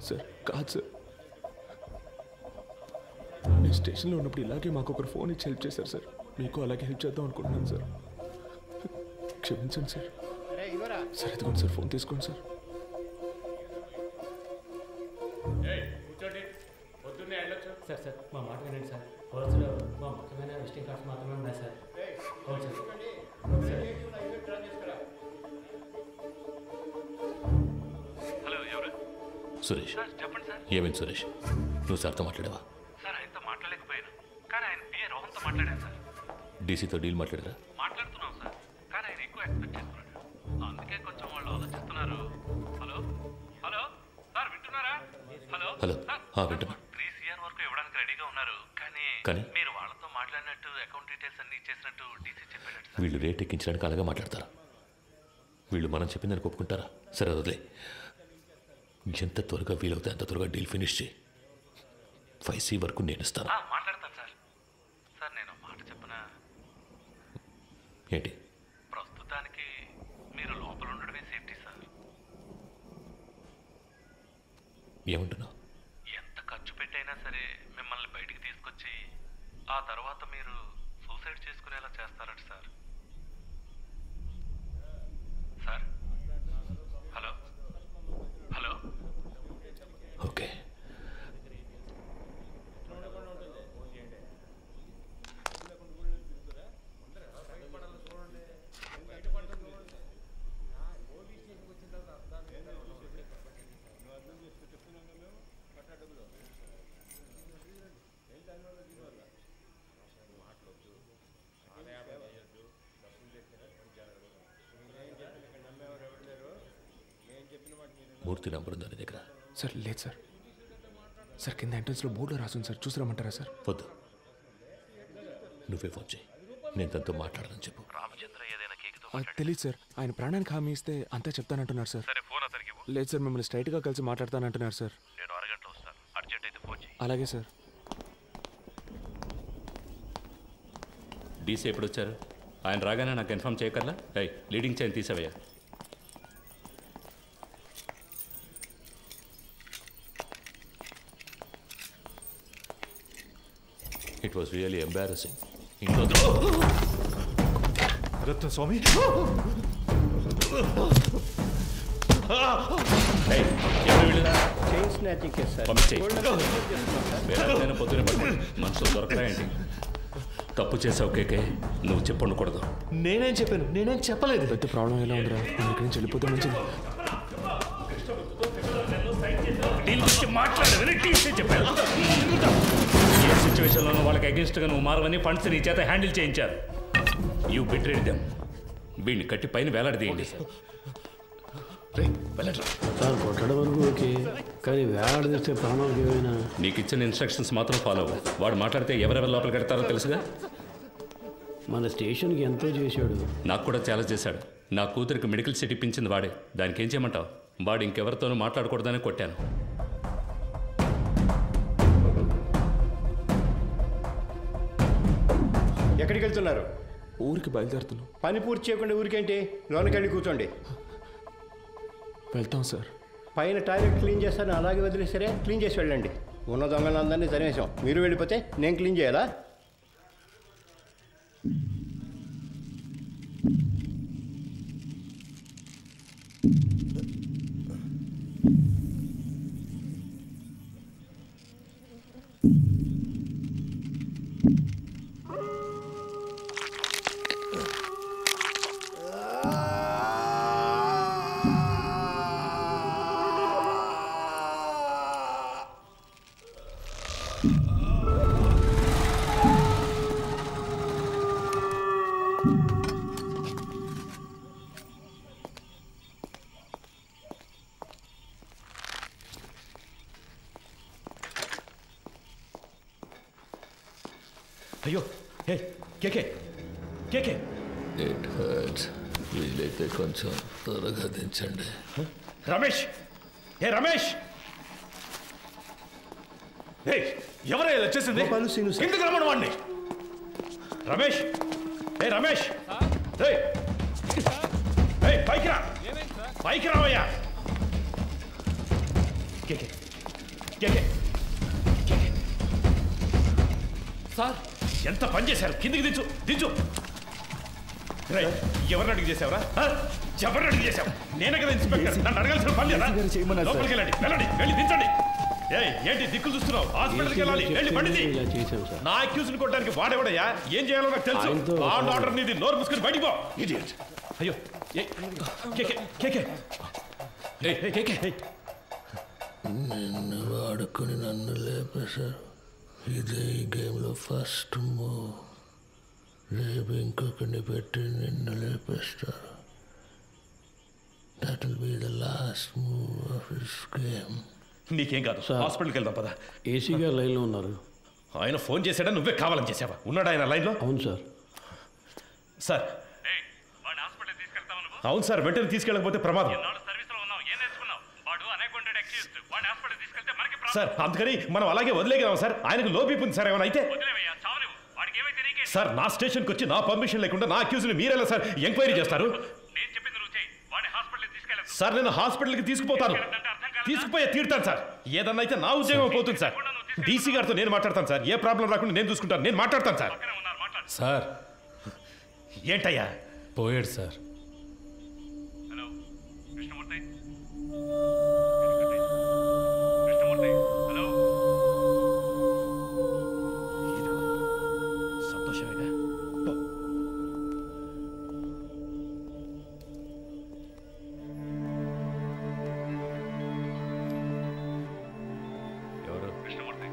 సార్ కాదు సార్, నేను స్టేషన్లో ఉన్నప్పుడు ఇలాగే మాకు ఒకరు ఫోన్ ఇచ్చి హెల్ప్ చేశారు సార్. మీకు అలాగే హెల్ప్ చేద్దాం అనుకుంటున్నాను సార్. క్షమించండి సార్. సార్ ఇదిగోండి సార్, ఫోన్ తీసుకోండి సార్. సార్ సార్ మా మాట వినండి సార్. పర్సులో మా ముఖ్యమైన విజిటింగ్ కార్డ్స్ మాత్రమే ఉన్నాయి సార్. అవును సార్. హలో, ఎవరు? సురేష్. చెప్పండి సార్. ఏమైంది సురేష్? నువ్వు సార్తో మాట్లాడావా? సార్, ఆయనతో మాట్లాడలేకపోయాను, కానీ ఆయన పిఏ రోహన్తో మాట్లాడాను సార్. డీసీతో డీల్ మాట్లాడరా? మాట్లాడుతున్నాం సార్, కానీ ఆయన ఎక్కువ ఎక్స్పెక్ట్ చేస్తున్నాడు. అందుకే కొంచెం వాళ్ళు ఆలోచిస్తున్నారు. హలో హలో సార్, వింటున్నారా? హలో హలో, వింటున్నా. 3 CR వరకు ఇవ్వడానికి రెడీగా ఉన్నారు, కానీ మీరు వాళ్ళతో మాట్లాడినట్టు అకౌంట్ డీటెయిల్స్ అన్ని ఇచ్చేసినట్టు డీసీ చెప్పాడు సార్. వీళ్ళు రేట్ ఎక్కించడానికి అలాగే మాట్లాడతారా? వీళ్ళు మనం చెప్పిందని ఒప్పుకుంటారా? సరే వదిలే. ఎంత త్వరగా వీలవుతే అంత త్వరగా డీల్ ఫినిష్ చేయి. 5C వరకు నేను ఇస్తాను. మాట్లాడతాను సార్. సార్, నేను మాట చెప్పనా? ఏంటి? ప్రస్తుతానికి మీరు లోపల ఉండడమే సేఫ్టీ సార్. ఏమంటున్నావు? ఎంత ఖర్చు పెట్టైనా సరే మిమ్మల్ని బయటికి తీసుకొచ్చి ఆ తర్వాత మీరు సూసైడ్ చేసుకునేలా చేస్తారట sir. Sir hello hello. Okay. Murthy number ఉందా నీ దగ్గర? సార్ లేదు సార్. సార్ కింద ఎంట్రన్స్లో బోర్డులో రాసుంది సార్, చూసి రమ్మంటారా సార్? వద్దు, నువ్వే ఫోన్ చేయి. నేను తనతో మాట్లాడదని చెప్పు. రామచంద్ర ఏదైనా కేకుతో తెలియదు సార్. ఆయన ప్రాణానికి హామీ ఇస్తే అంతా చెప్తానంటున్నారు సార్. సరే ఫోన్ అతనికి ఇవ్వు. లేదు సార్, మిమ్మల్ని స్ట్రైట్గా కలిసి మాట్లాడతానంటున్నారు సార్. నేను అరగంటలో వస్తాను, అర్జెంట్ అయితే ఫోన్ చేయి. అలాగే సార్. డీసీ ఎప్పుడు వచ్చారు? ఆయన రాగానే నాకు ఇన్ఫామ్ చేయకర్లా. లీడింగ్ చైన్ తీసేవయ్యా. It was really embarrassing. Ratna Swamy, పొద్దునే మనుషులు దొరకరా ఏంటి? తప్పు చేసావు కేకే, నువ్వు చెప్పండకూడదు. నేనేం చెప్పాను? నేనేం చెప్పలేదు. పెద్ద ప్రాబ్లం ఎలా ఉందిరా? నేను ఇక్కడి నుంచి వెళ్ళిపోతే మంచిది. ఏ సిచ్యువేషన్లోనూ వాళ్ళకి అగేన్స్ట్గా నువ్వు మారవని ఫండ్స్ నీ చేత హ్యాండిల్ చేయించారు. You betrayed them. వీడిని కట్టి పైన వేలాడదీయండి. సార్ కొట్టడం వరకు ఓకే, కానీ వేలాడదీస్తే ప్రాణాలకు ఏమైనా? నీకు ఇచ్చిన ఇన్స్ట్రక్షన్స్ మాత్రం ఫాలో అవ్వు. వాడు మాట్లాడితే ఎవరెవరు లోపలికి పెడతారో తెలుసుగా. మన స్టేషన్కి ఎంతో చేశాడు. నాకు కూడా చాలా చేశాడు. నా కూతురికి మెడికల్ సీట్ ఇప్పించింది వాడే. దానికి ఏం చేయమంటావు? వాడు ఇంకెవరితోనూ మాట్లాడకూడదని కొట్టాను. ఎక్కడికి వెళ్తున్నారు? ఊరికి బయలుదేరుతున్నాం. పని పూర్తి చేయకుండా ఊరికేంటి? లోనికి వెళ్ళి కూర్చోండి. వెళ్తాం సార్. పైన టాయిలెట్ క్లీన్ చేస్తాను, అలాగే వదిలేసరే క్లీన్ చేసి వెళ్ళండి. ఉన్న దొంగలందరినీ తరిమేశాం. మీరు వెళ్ళిపోతే నేను క్లీన్ చేయాలా? అయ్యో, హే కేకే కేకే. It hurts. వీలైతే కొంచెం త్వరగా దించండి. రమేష్, ఏ రమేష్, ఎవరై ఇలా చేసింది? ఎందుకు రమ్మను వాడిని? రమేష్, ఏ రమేష్, పైకి రా, పైకి రావయ్యా. కేకే కేకే సార్, ఎంత పని చేశారు? కిందికి దించు, దించు. ఎవరిని అడిగి చేసావురా? ఎవరిని అడిగి చేసావు? నేనే కదా ఇన్స్పెక్టర్, నన్ను అడగాల్సిన పని లేదా? లోపలికి వెళ్ళండి, వెళ్ళండి, వెళ్ళి దించండి. ఏంటి దిక్కులు చూస్తున్నావు? హాస్పిటల్కి వెళ్ళాలి, వెళ్ళి పండిది. నా అక్యూజ్ ని కొట్టడానికి వాడేవాడయ్యా? ఏం చేయాలో నాకు తెలుసు. ఆర్డర్ నీది. నోరు మూసుకొని బయటికి పో. ఇడియట్. అయ్యో, నిన్ను వాడుకొని నన్ను లేపేశారు. ఇదే ఈ గేమ్లో ఫస్ట్ మూవ్. రేపు ఇంకొకరిని పెట్టి నిన్ను లేపేస్తారు. That will be the last move of this game. నీకేం కాదు, హాస్పిటల్కి వెళ్దాం పదా. ఏసీ గారు లైన్లో ఉన్నారు. ఆయన ఫోన్ చేశాడా? నువ్వే కావాలని చేసావా? ఉన్నాడా ఆయన లైన్లో? అవును సార్. సార్ అవును సార్, వెంటనే తీసుకెళ్ళకపోతే ప్రమాదం సార్. అందుకని మనం అలాగే వదిలేగలం సార్. ఆయనకు లో బీపీ ఉంది సార్. ఏమైనా అయితే సార్, నా స్టేషన్కి వచ్చి నా పర్మిషన్ లేకుండా నా అక్యూజ్ని మీరెలా సార్ ఎంక్వైరీ చేస్తారు? సార్ నేను హాస్పిటల్కి తీసుకుపోతాను. తీసుకుపోయే తీరుతాను సార్. ఏదన్నా అయితే నా ఉద్యోగం పోతుంది సార్. డీసీ గారితో నేను మాట్లాడతాను సార్. ఏ ప్రాబ్లం రాకుండా నేను చూసుకుంటాను. నేను మాట్లాడతాను సార్. సార్ ఏంటయ్యా? పోయాడు సార్. Hello Krishnamurthy, hello. సంతోషమేగా. ఎవరు? కృష్ణమూర్తి,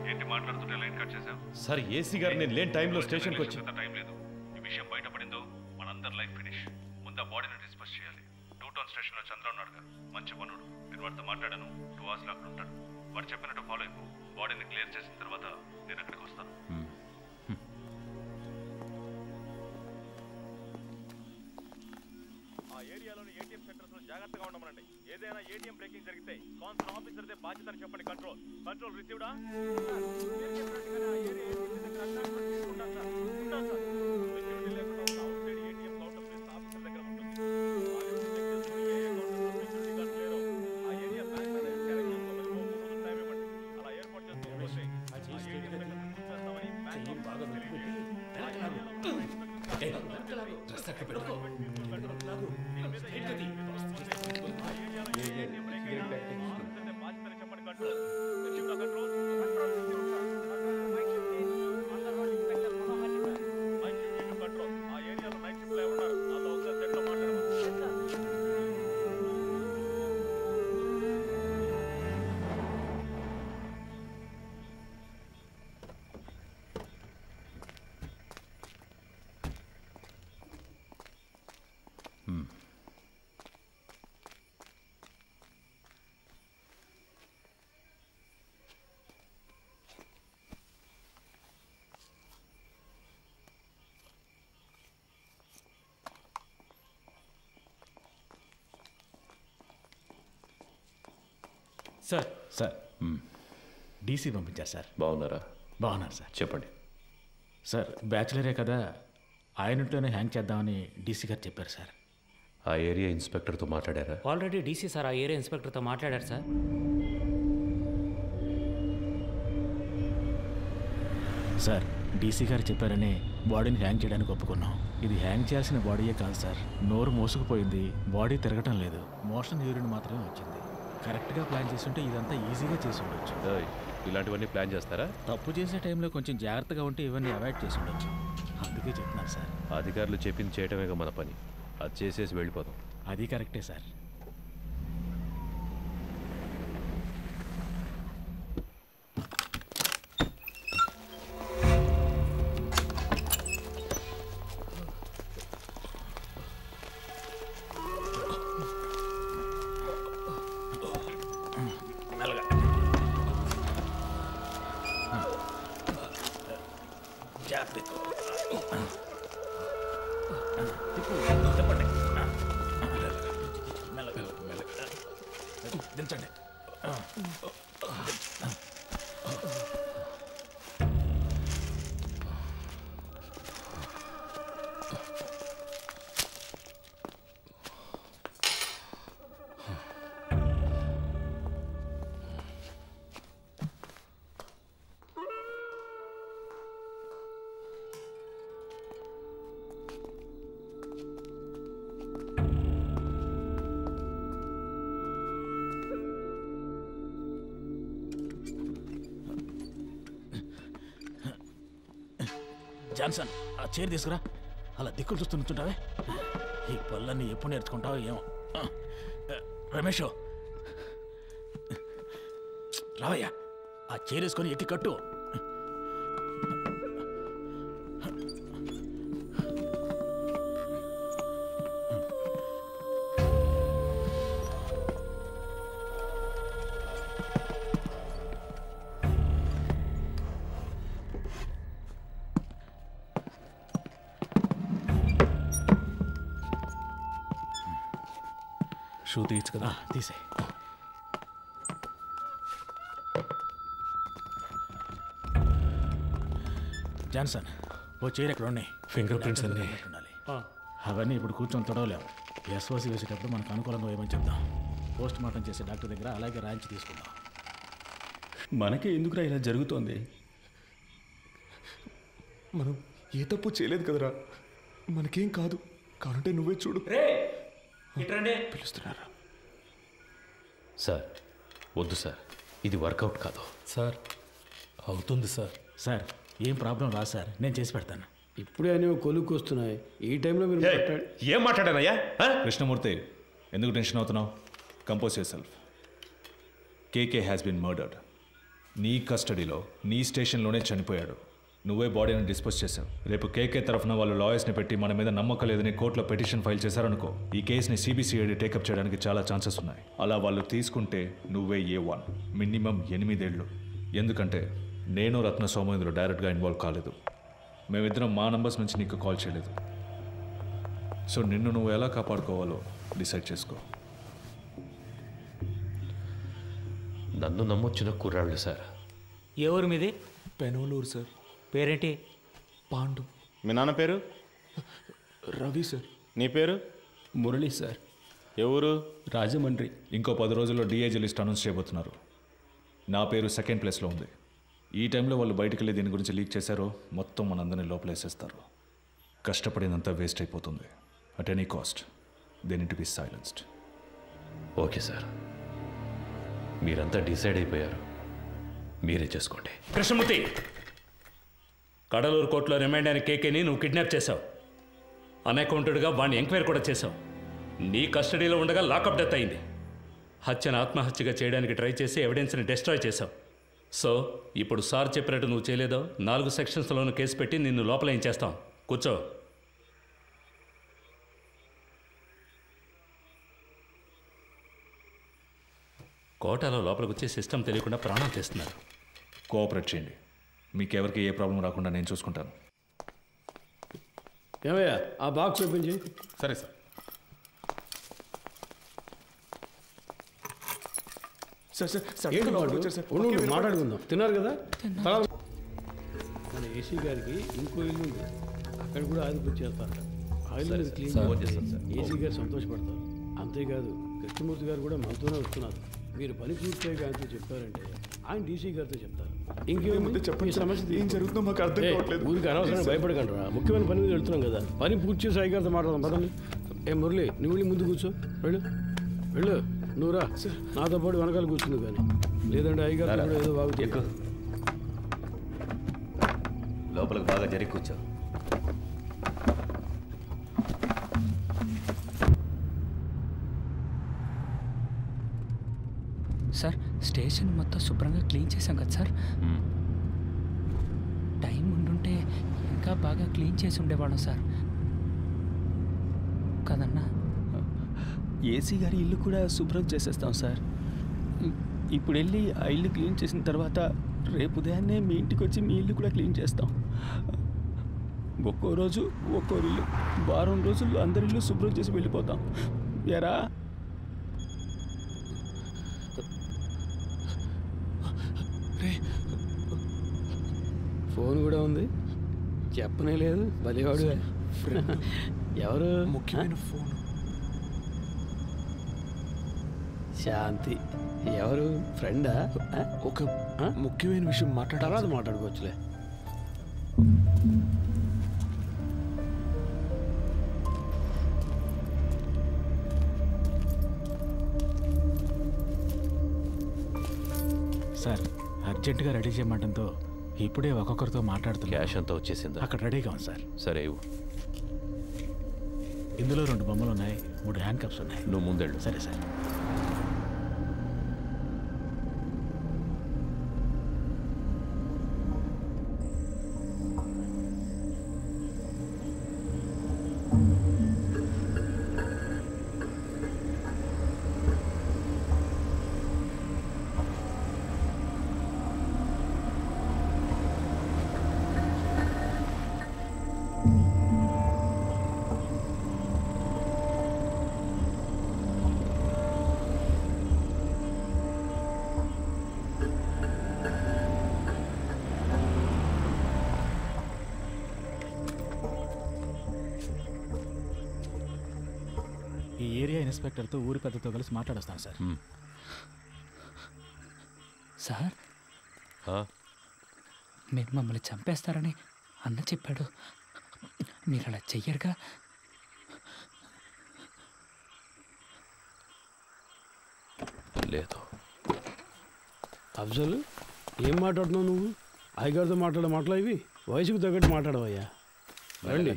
ఏంటి మాట్లాడుతుంటే లైన్ కట్ చేసావు? సార్ ఏసీ గారు నేను లేని టైంలో స్టేషన్కి వచ్చి టైం లేదు. ఈ విషయం బయటపడిందో మనందరి లైఫ్ ఫినిష్. ముందు బాడీని డిస్పస్ చేయాలి. 2 టౌన్ స్టేషన్లో చంద్ర ఉన్నాడు గారు, మంచి పనుడు. నేను వాడితో మాట్లాడాను. 2 hours అక్కడ ఉంటాడు. వాడు చెప్పినట్టు ఫాలో అయిపో. బాడీని క్లియర్ చేసిన తర్వాత నేను అక్కడికి వస్తాను. ఆ ఏరియాలోని ఏటీఎం సెంటర్స్ లో జాగ్రత్తగా ఉండమనండి. ఏదైనా ఏటీఎం బ్రేకింగ్ జరిగితే కాన్సల్ ఆఫీసర్దే బాధ్యత అని చెప్పండి. కంట్రోల్ రిసీవ్డా? సార్ సార్ డీసీ పంపించారు సార్. బాగున్నారా? బాగున్నారు సార్. చెప్పండి సార్. బ్యాచులరే కదా, ఆయనట్లోనే హ్యాంగ్ చేద్దామని డీసీ గారు చెప్పారు సార్. ఆ ఏరియా ఇన్స్పెక్టర్తో మాట్లాడారా? ఆల్రెడీ డీసీ సార్ ఆ ఏరియా ఇన్స్పెక్టర్తో మాట్లాడారు సార్. సార్ డీసీ గారు చెప్పారని బాడీని హ్యాంగ్ చేయడానికి ఒప్పుకున్నాం. ఇది హ్యాంగ్ చేయాల్సిన బాడీయే కాదు సార్. నోరు మోసుకుపోయింది, బాడీ తిరగటం లేదు, మోషన్ యూరిన్ మాత్రమే వచ్చింది. కరెక్ట్గా ప్లాన్ చేస్తుంటే ఇదంతా ఈజీగా చేసి ఉండొచ్చు. ఇలాంటివన్నీ ప్లాన్ చేస్తారా? తప్పు చేసే టైంలో కొంచెం జాగ్రత్తగా ఉంటే ఇవన్నీ అవాయిడ్ చేసి ఉండొచ్చు. అందుకే చెప్తున్నాను సార్. అధికారులు చెప్పింది చేయటమేగా మన పని. అది చేసేసి వెళ్ళిపోదాం. అది కరెక్టే సార్. దించండి. జాన్సన్, ఆ చైర్ తీసుకురా. అలా దిక్కులు చూస్తూ నుంచుంటావే. ఈ పళ్ళన్నీ ఎప్పుడు నేర్చుకుంటావో ఏమో. రమేష్, రావయ్యా. ఆ చైర్ వేసుకొని ఎక్కి కట్టు. షూ తీయచ్చు కదా? తీసే. జాన్సన్, ఓ చైర్ ఎక్కడ ఉన్నాయి? ఫింగర్ ప్రింట్స్ అన్నీ అవన్నీ ఇప్పుడు కూర్చొని తొడవలేము. ఎస్ఓసి వేసేటప్పుడు మనకు అనుకూలంగా వేయమని చెప్దాం. పోస్ట్ మార్టం చేసే డాక్టర్ దగ్గర అలాగే రాయించి తీసుకుందాం. మనకే ఎందుకురా ఇలా జరుగుతోంది? మనం ఏ తప్పు చేయలేదు కదరా, మనకేం కాదు. కానంటే నువ్వే చూడు. పిలుస్తున్నారా? సార్ వద్దు సార్, ఇది వర్కౌట్ కాదు సార్. అవుతుంది సార్. సార్ ఏం ప్రాబ్లం రా సార్, నేను చేసి పెడతాను. ఇప్పుడే అనేవి కొలుక్కు వస్తున్నాయి. ఈ టైంలో మీరు ఏం మాట్లాడానయ్యా? కృష్ణమూర్తి, ఎందుకు టెన్షన్ అవుతున్నావు? Compose yourself. KK has been murdered. నీ కస్టడీలో, నీ స్టేషన్లోనే చనిపోయాడు. నువ్వే బాడీని డిస్పోజ్ చేశావు. రేపు కేకే తరఫున వాళ్ళు లాయర్స్ని పెట్టి మన మీద నమ్మకం లేదని కోర్టులో పిటిషన్ ఫైల్ చేశారనుకో, ఈ కేసుని సిబిసిఐడి టేకప్ చేయడానికి చాలా ఛాన్సెస్ ఉన్నాయి. అలా వాళ్ళు తీసుకుంటే నువ్వే A1, మినిమం 8 ఏళ్ళు. ఎందుకంటే నేను రత్న సోమేంద్ర డైరెక్ట్గా ఇన్వాల్వ్ కాలేదు. మేమిద్దరం మా నంబర్స్ నుంచి నీకు కాల్ చేయలేదు. సో నిన్ను నువ్వు ఎలా కాపాడుకోవాలో డిసైడ్ చేసుకో. నన్ను నమ్మొచ్చిన కుర్రాళ్ళు సార్. ఎవరు మీది? పెనోలూరు సార్. పేరేంటి? పాండు. మీ నాన్న పేరు? రవి సార్. నీ పేరు? మురళి సార్. ఎవరు? రాజమండ్రి. ఇంకో 10 రోజుల్లో డిఐజీ లిస్ట్ అనౌన్స్ చేయబోతున్నారు. నా పేరు సెకండ్ ప్లేస్లో ఉంది. ఈ టైంలో వాళ్ళు బయటకు వెళ్ళి దీని గురించి లీక్ చేశారో మొత్తం మనందరినీ లోపలేసేస్తారు. కష్టపడినంత వేస్ట్ అయిపోతుంది. At any cost they need to be silenced. Okay sir, మీరంతా డిసైడ్ అయిపోయారు, మీరే చేసుకోండి. కృష్ణమూర్తి, కడలూరు కోర్టులో రిమైండ్ అయిన కేకేని నువ్వు కిడ్నాప్ చేశావు. అన్అకౌంటెడ్గా వాడిని ఎంక్వైరీ కూడా చేశావు. నీ కస్టడీలో ఉండగా లాకప్ డెత్ అయింది. హత్యను ఆత్మహత్యగా చేయడానికి ట్రై చేసి ఎవిడెన్స్ని డిస్ట్రాయ్ చేశావు. సో ఇప్పుడు సార్ చెప్పినట్టు నువ్వు చేయలేదో 4 సెక్షన్స్లోనూ కేసు పెట్టి నిన్ను లోపల ఏం చేస్తాం. కూర్చో. కోటాలో లోపలికి వచ్చే సిస్టమ్ తెలియకుండా ప్రాణం చేస్తున్నారు. కోఆపరేట్ చేయండి. మీకెవరికి ఏ ప్రాబ్లం రాకుండా నేను చూసుకుంటాను. ఏమయ్యా ఆ బాక్స్ ఓపెన్ చేయి. సరే సార్. మాట్లాడుకుందాం. తిన్నారు కదా? మన ఏసీ గారికి ఇంకో ఇల్లు ఉంది, అక్కడ కూడా ఆయిల్ బుక్ చేస్తారట. ఆయిల్ క్లీన్ ఏసీ గారు సంతోషపడతారు. అంతేకాదు కృష్ణమూర్తి గారు కూడా మనతోనే వస్తున్నారు. మీరు పని పూర్తిగా ఆయనతో చెప్పారంటే ఆయన డీసీ గారితో చెప్తారు. ఇంకేముంది చెప్పండి, సమస్య ఏం జరుగుతుందో మాకు అర్థం కావట్లేదు. ఊరికి అనవసరంగా భయపడకండి రా, ముఖ్యమైన పని మీద వెళ్తున్నాం కదా. పని పూర్తి చేసి అయ్య గారితో మాట్లాడదాం పదండి. ఏ మురళి, నువ్వు వెళ్ళి ముందు కూర్చో. వెళ్ళు నువ్వు రా, నాతో పాటు వెనకాల కూర్చుంది. కానీ లేదంటే అయ్య గారు కూడా ఏదో బాగుంది. లోపలికి బాగా జరిగి కూర్చో. సార్ స్టేషన్ మొత్తం శుభ్రంగా క్లీన్ చేశాం కదా సార్. టైం ఉండుంటే ఇంకా బాగా క్లీన్ చేసి ఉండేవాళ్ళం సార్ కదన్నా. ఏసీ గారి ఇల్లు కూడా శుభ్రం చేసేస్తాం సార్. ఇప్పుడు వెళ్ళి ఆ ఇల్లు క్లీన్ చేసిన తర్వాత రేపు ఉదయాన్నే మీ ఇంటికి వచ్చి మీ ఇల్లు కూడా క్లీన్ చేస్తాం. ఒక్కో రోజు ఒక్కో ఇల్లు, వారం రోజుల్లో అందరి ఇల్లు శుభ్రం చేసి వెళ్ళిపోతాం. ఎరా ఫోన్ కూడా ఉంది, చెప్పనే లేదు. బలివాడు. ఎవరు? ముఖ్యమైన ఫోన్. శాంతి. ఎవరు? ఫ్రెండా? ఒక ముఖ్యమైన విషయం తర్వాత మాట్లాడుకోవచ్చులే. సార్ అర్జెంటుగా రెడీ చేయమంటంతో ఇప్పుడే ఒక్కొక్కరితో మాట్లాడుతున్నా. క్యాష్ అంతా వచ్చేసిందా? అక్కడ రెడీగా ఉంది సార్. సరే ఇవ్వు. ఇందులో 2 బొమ్మలు ఉన్నాయి, 3 హ్యాండ్ కప్స్ ఉన్నాయి. నువ్వు ముందెళ్ళు. సరే సార్. ఇన్స్పెక్టర్తో ఊరి పెద్దతో కలిసి మాట్లాడొస్తాను సార్. సార్ మీరు మమ్మల్ని చంపేస్తారని అన్న చెప్పాడు. మీరు అలా చెయ్యరుగా? లేదు. అఫ్జల్, ఏం మాట్లాడుతున్నావు నువ్వు? అయ్యగారితో మాట్లాడే మాటలు ఇవి? వయసుకు తగ్గట్టు మాట్లాడవయ్యా. రండి,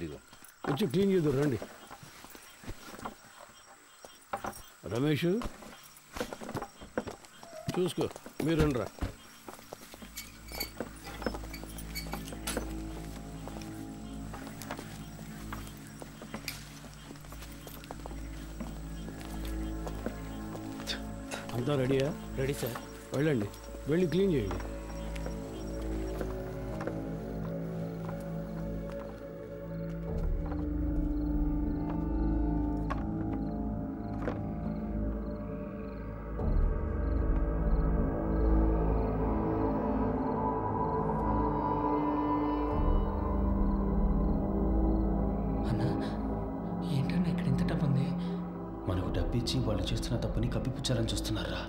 వచ్చి క్లీన్ చేద్దాం. రండి రమేష్, చూసుకో. మీరు రండిరా. అంతా రెడీయా? Ready sir. వెళ్ళండి, వెళ్ళి క్లీన్ చేయండి. ఏంటన్నా ఇక్కడ ఇంత డబ్బు ఉంది? మనకు డబ్బిచ్చి వాళ్ళు చేస్తున్న తప్పుని కప్పిపుచ్చాలని చూస్తున్నారా?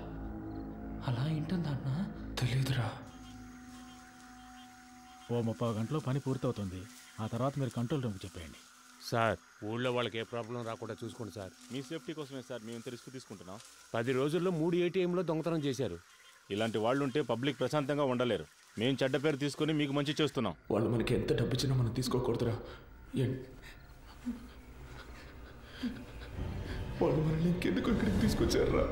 అలా ఏంటుందా అన్న? తెలీదురా. ఓ 30 గంటలో పని పూర్తవుతుంది. ఆ తర్వాత మీరు కంట్రోల్ రూమ్కి చెప్పేయండి. సార్, ఊళ్ళో వాళ్ళకి ఏ ప్రాబ్లం రాకుండా చూసుకోండి సార్. మీ సేఫ్టీ కోసమే సార్ మేము రిస్క్ తీసుకుంటున్నాం. 10 రోజుల్లో 3 ATMలో దొంగతనం చేశారు. ఇలాంటి వాళ్ళు ఉంటే పబ్లిక్ ప్రశాంతంగా ఉండలేరు. మేము చెడ్డ పేరు తీసుకుని మీకు మంచి చేస్తున్నాం. వాళ్ళు మనకి ఎంత డబ్బు ఇచ్చినా మనం తీసుకోకూడదురా. వాళ్ళు మనల్ని ఇంకెందుకు ఇక్కడికి తీసుకొచ్చారా?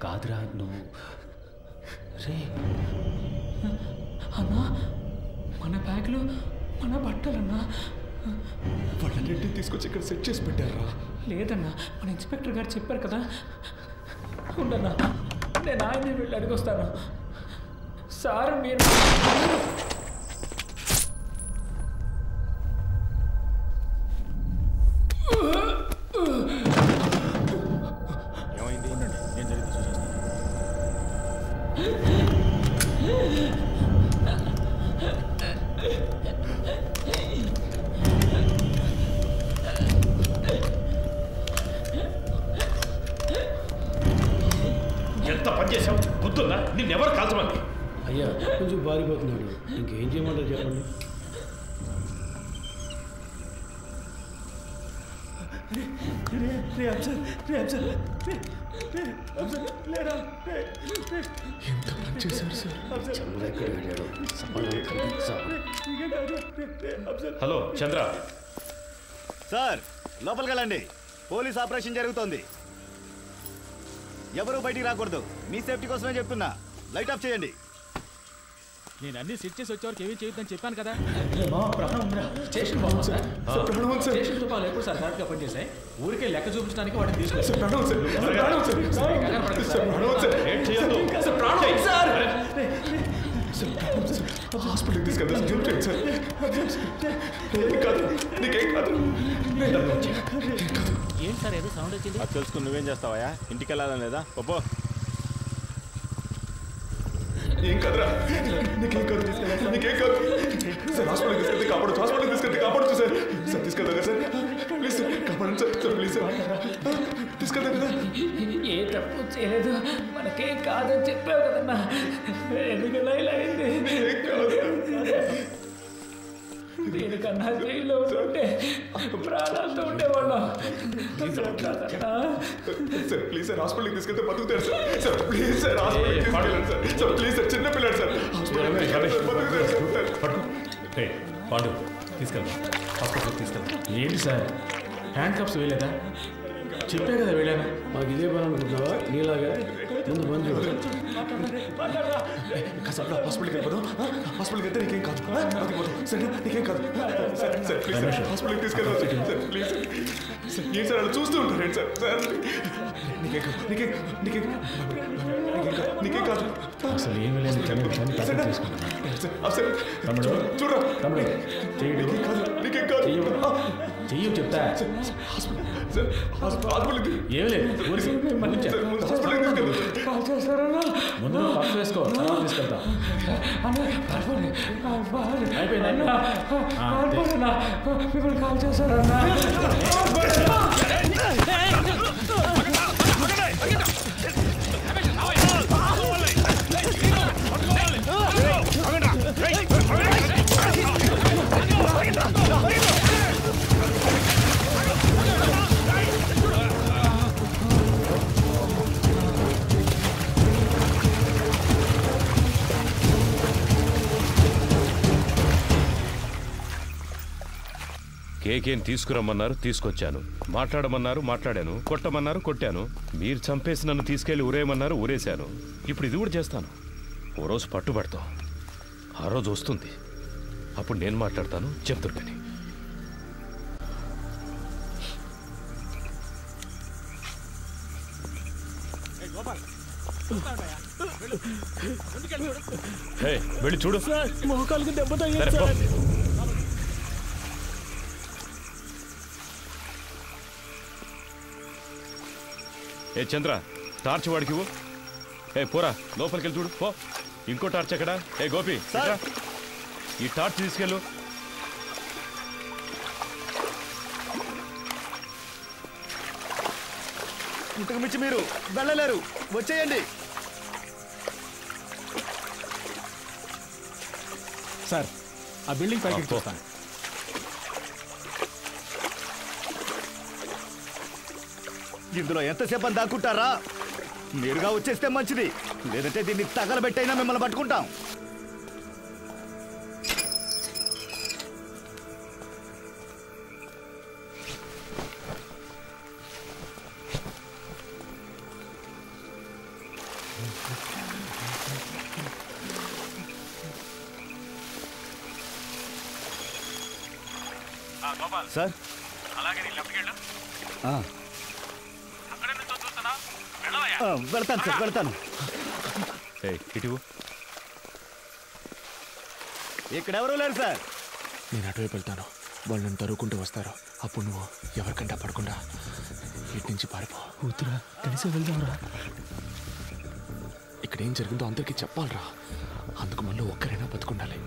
కాదురా, నువ్వు రే అన్నా, మన బ్యాగ్లో మన బట్టలన్నా. వాళ్ళన్నింటినీ తీసుకొచ్చి ఇక్కడ సెట్ చేసి పెట్టారా? లేదన్నా, మన ఇన్స్పెక్టర్ గారు చెప్పారు కదా. ఉండన్నా, నేను ఆయనే వెళ్ళి అడిగొస్తాను. సార్ మీరు ఏమైంది? నేను జరిగింది చూసేస్తాను. ఎంత పని చేసావు? గుర్తుందా? నిన్నెవరు కాల్చమంది? అయ్యా, కొంచెం బారిపోతున్నాడు. ఇంకేం చేయమంటారు చెప్పండి. ఎంత పని చేశారు సార్? హలో చంద్ర. సార్, లోపలికి వెళ్ళండి. పోలీస్ ఆపరేషన్ జరుగుతోంది. ఎవరు బయటికి రాకూడదు. మీ సేఫ్టీ కోసమే చెప్తున్నా. లైట్ ఆఫ్ చేయండి. నేను అన్ని సెట్ చేసి వచ్చేవారికి ఏమీ చేయొద్దని చెప్పాను కదా. స్టేషన్తో పాలు ఎప్పుడు సార్ కరెక్ట్గా పనిచేసాయి? ఊరికే లెక్క చూపించడానికి వాటిని తీసుకొచ్చారు. హాస్పిటల్కి తీసుకెళ్తాను సార్. నీకేం కాదు. ఏంటి సార్ ఏదో సౌండ్ వచ్చింది? అది తెలుసుకుని నువ్వేం చేస్తావా? ఇంటికి వెళ్ళాలని లేదా? పో. ఏం కాదురా, నీకేం కాదు. నీకేం కాదు సార్. హాస్పిటల్కి తీసుకెళ్తే కాపాడచ్చు. హాస్పిటల్కి తీసుకెళ్తే కాపాడచ్చు సార్. సార్ తీసుకెళ్తా కదా సార్? ప్లీజ్ సార్, కాపాడండి సార్. సార్ ప్లీజ్ సార్, తీసుకెళ్తా కదా. ఏ తప్పు చేయలేదు. మనకేం కాదని చెప్పావు కదన్నా. ఎందుకన్నా ఇలా అయింది? దీనికన్నా జైల్లో ఉంటే ప్రాణాలతో ఉండేవాళ్ళం. సార్ ప్లీజ్ సార్, హాస్పిటల్కి తీసుకెళ్తే బతుకుతారు సార్. సార్ ప్లీజ్ సార్, హాస్పిటల్కి తీసుకెళ్ళండి సార్. సార్ ప్లీజ్ సార్, చిన్న పిల్లలు సార్. హాస్పిటల్కి బతుకుతారు సార్. పాండు తీసుకెళ్తాం. హాస్పిటల్కి తీసుకెళ్తాం. ఏంటి సార్, హ్యాండ్ కప్స్ వేయలేదా? చెప్పే కదా వెళ్ళాను. మాకు ఇదే పని అనుకుంటున్నావా? నీలాగా ముందు పని చూడు. కాసేపు హాస్పిటల్కి వెళ్ళిపోదాం. హాస్పిటల్కి వెళ్తే నీకేం కాదు. సరే నీకేం కాదు. సార్ సార్ ప్లీజ్ సార్, హాస్పిటల్కి తీసుకెళ్తాం సార్. Please sir. ఏం సార్ అలా చూస్తూ ఉంటారు ఏంటి సార్? సార్ నీకేం కాదు. నీకేం కాదు. అసలు ఏమి లేదు. తమ్ముడు చూడరా. తమ్ముడు చెయ్యడు. నీకేం కాదు. చెయ్యు చెప్తా. ఏమి లేదు. ముందు పక్క వేసుకో, తర్వాత తీసుకెళ్తాం. మిమ్మల్ని కాల్ చేశారన్నా. కేకేని తీసుకురమ్మన్నారు, తీసుకొచ్చాను. మాట్లాడమన్నారు, మాట్లాడాను. కొట్టమన్నారు, కొట్టాను. మీరు చంపేసి నన్ను తీసుకెళ్లి ఊరేయమన్నారు, ఊరేశాను. ఇప్పుడు ఇది కూడా చేస్తాను. ఓ రోజు పట్టుబడతాం. ఆ రోజు వస్తుంది, అప్పుడు నేను మాట్లాడతాను. చెప్తుంటని వెళ్ళి చూడు. మోకాలకు దెబ్బ సరే, తగిలింది పో. సార్. ఏ చంద్ర, టార్చ్ వాడికి ఇవ్వు. ఏ పోరా, లోపలికి వెళ్ళి చూడు. పో. ఇంకో టార్చ్ ఎక్కడా? ఏ గోపి, ఇట్రా. ఈ టార్చ్ తీసుకెళ్ళు. ఇంతకు మించి మీరు వెళ్ళలేరు, వచ్చేయండి. సార్, ఆ బిల్డింగ్ పైకి చూస్తాను. ఇందులో ఎంతసేపు అని దాక్కుంటారా? మీరుగా వచ్చేస్తే మంచిది, లేదంటే దీన్ని తగలబెట్టైనా మిమ్మల్ని పట్టుకుంటాం. సార్, అలాగే నీ లెఫ్ట్కి వెళ్ళు. అక్కడే నుంచి చూస్తున్నా, వెళ్ళవయ్యా. వెళ్తాను సార్, వెళ్తాను. ఇటు ఇక్కడెవరూ లేరు సార్. నేను అటువైపు వెళ్తాను. వాళ్ళు నన్ను తరువుకుంటూ వస్తారు. అప్పుడు నువ్వు ఎవరికంటే పడకుండా ఇటు నుంచి పారిపో. కూతురా, కలిసి వెళ్దాంరా. ఇక్కడ ఏం జరిగిందో అందరికీ చెప్పాలరా. అందుకు మళ్ళీ ఒక్కరైనా బతుకుండాలి.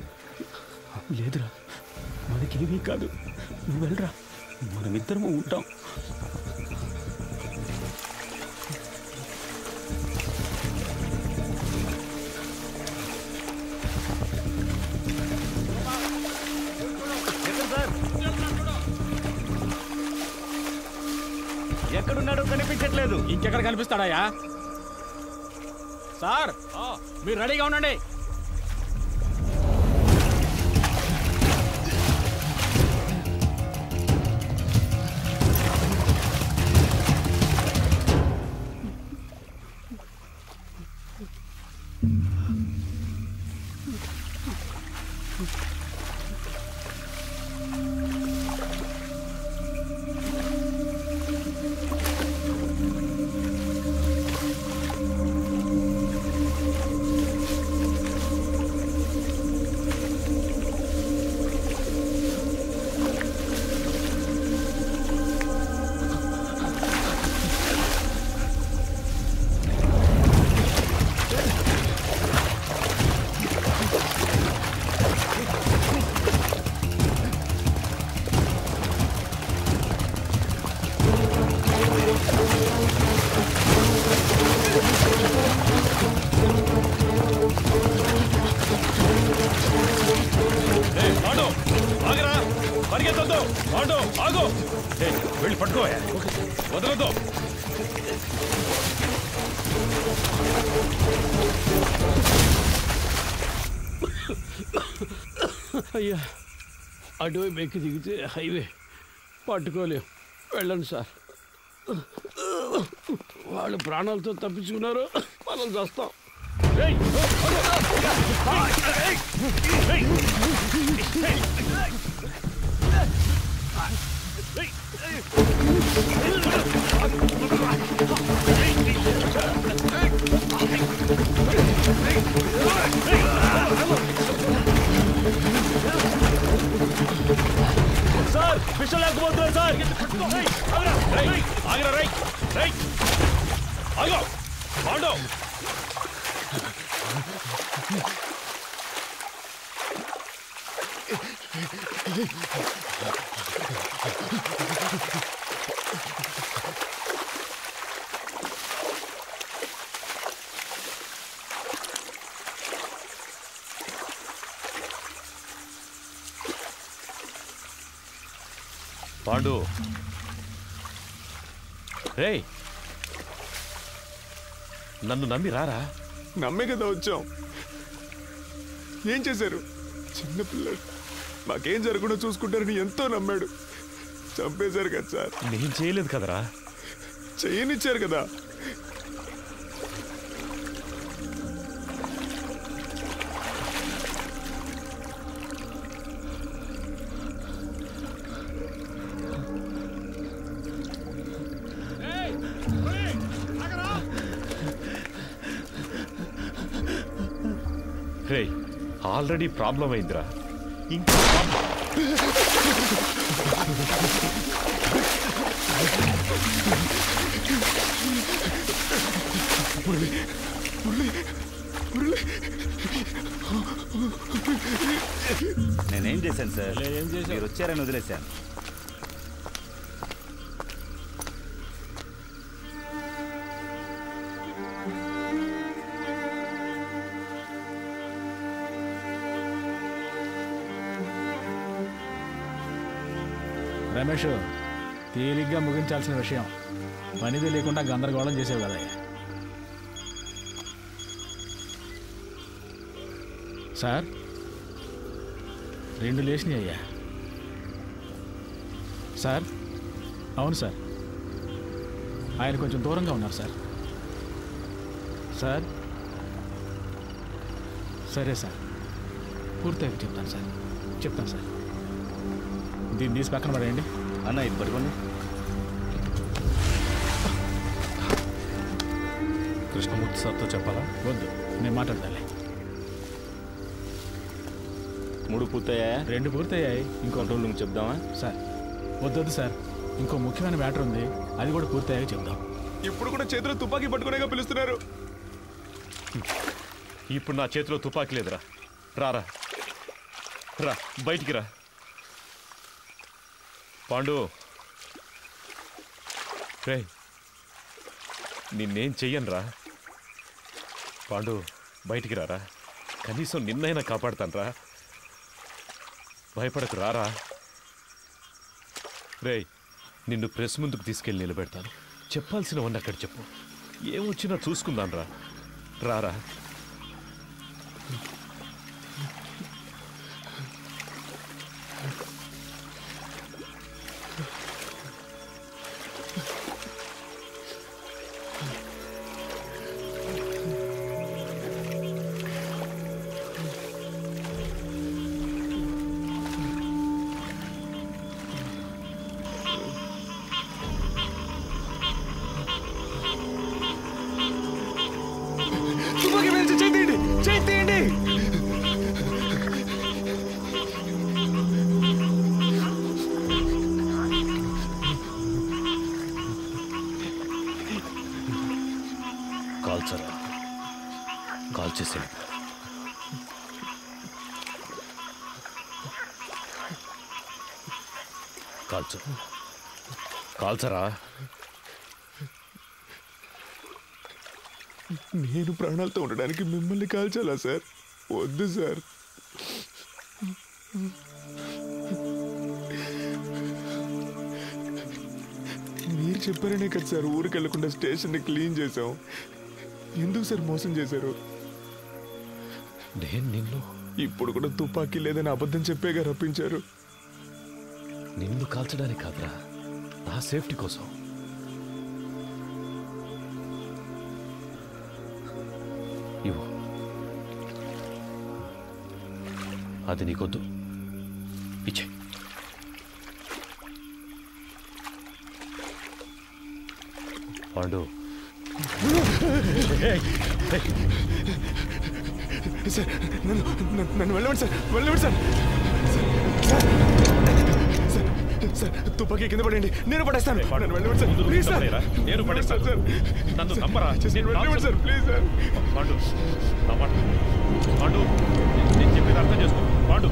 లేదురా, మనకేమీ కాదు. నువ్వు వెళ్ళరా, మనమిద్దరము ఉంటాం. ఎక్కడున్నాడో కనిపించట్లేదు. ఇంకెక్కడ కనిపిస్తాడాయా? సార్, మీరు రెడీగా ఉండండి. వెళ్ళి పట్టుకోయా, వదలదు. అయ్యా, అటువైపు ఎక్కి దిగితే హైవే పట్టుకోలేం. వెళ్ళండి సార్. వాళ్ళు ప్రాణాలతో తప్పించుకున్నారు, మనం చేస్తాం. సార్, విషయం లేకపోతున్నారు సార్. ఆగరా, రైట్ రైట్, ఆగో పాండో. పాండు, రే, నన్ను నమ్మి రారా. నమ్మే కదా వచ్చాం. ఏం చేశారు? చిన్నపిల్లడు మాకేం జరగకుండా చూసుకుంటారని ఎంతో నమ్మాడు. చంపేశారు కదా సార్. నేను చేయలేదు కదరా. చేయనిచ్చారు కదా. రే ఆల్రెడీ ప్రాబ్లం అయిందిరా. ఇంకా నేనేం చేశాను సార్? మీరు వచ్చారని వదిలేశాను. రమేష్, తేలిగ్గా ముగించాల్సిన విషయం పనిది లేకుండా గందరగోళం చేసేవి కదా. సార్ 2 లేచినాయి అయ్యా. సార్ అవును సార్, ఆయన కొంచెం దూరంగా ఉన్నారు సార్. సార్ సరే సార్, పూర్తిగా చెప్తాను సార్. దీన్ని తీసి పక్కన పడేయండి. అన్న ఇది పట్టుకోండి. కృష్ణమూర్తి సార్తో చెప్పాలా? వద్దు, నేను మాట్లాడతాలే. 3 పూర్తయ్యాయా? 2 పూర్తయ్యాయి. ఇంకో 2 నువ్వు చెప్దామా? సార్ వద్దొద్దు సార్, ఇంకో ముఖ్యమైన మ్యాటర్ ఉంది, అది కూడా పూర్తయ్యాక చెప్దాం. ఇప్పుడు కూడా చేతిలో తుపాకీ పట్టుకునేగా పిలుస్తున్నారు. ఇప్పుడు నా చేతిలో తుపాకీ లేదురా. రారా రా, బయటికి రా. పాండు, రే నిన్నేం చెయ్యనురా. పాండు బయటికి రారా, కనీసం నిన్నైనా కాపాడుతాను రా. భయపడకు, రారా. రే నిన్ను ప్రెస్ ముందుకు తీసుకెళ్ళి నిలబెడతాను. చెప్పాల్సినవన్నీ అక్కడ చెప్పు. ఏమొచ్చినా చూసుకుందాను రా. రారా. తుపాకీ వేసి చేయండి. కాల్చరా, కాల్చేసే. కాల్చరా. నేను ప్రాణాలతో ఉండడానికి మిమ్మల్ని కాల్చాలా సార్? వద్దు సార్. మీరు చెప్పారనే కదా సార్ ఊరికి వెళ్ళకుండా స్టేషన్ని క్లీన్ చేసాం. ఎందుకు సార్ మోసం చేశారు? నేను నిన్ను ఇప్పుడు కూడా తుపాకీ లేదని అబద్ధం చెప్పేగా రప్పించారు. నిన్ను కాల్చడానికి కాదురా, నా సేఫ్టీ కోసం. ఇవ్వు, అది నీకొద్దు, ఇచ్చే. పాండు, సార్ నన్ను వెళ్ళండి సార్, సార్ తుపాకీ కింద పడండి, నేను పడేస్తాను. నన్ను వెళ్ళండి సార్, ప్లీజ్ సార్. నేను పడేస్తాను సార్. నన్ను నమ్మరా. వెళ్ళండి సార్, ప్లీజ్ సార్. పాండు, నా మాట పాండు, నేను చెప్పేది అర్థం చేసుకో. పాండు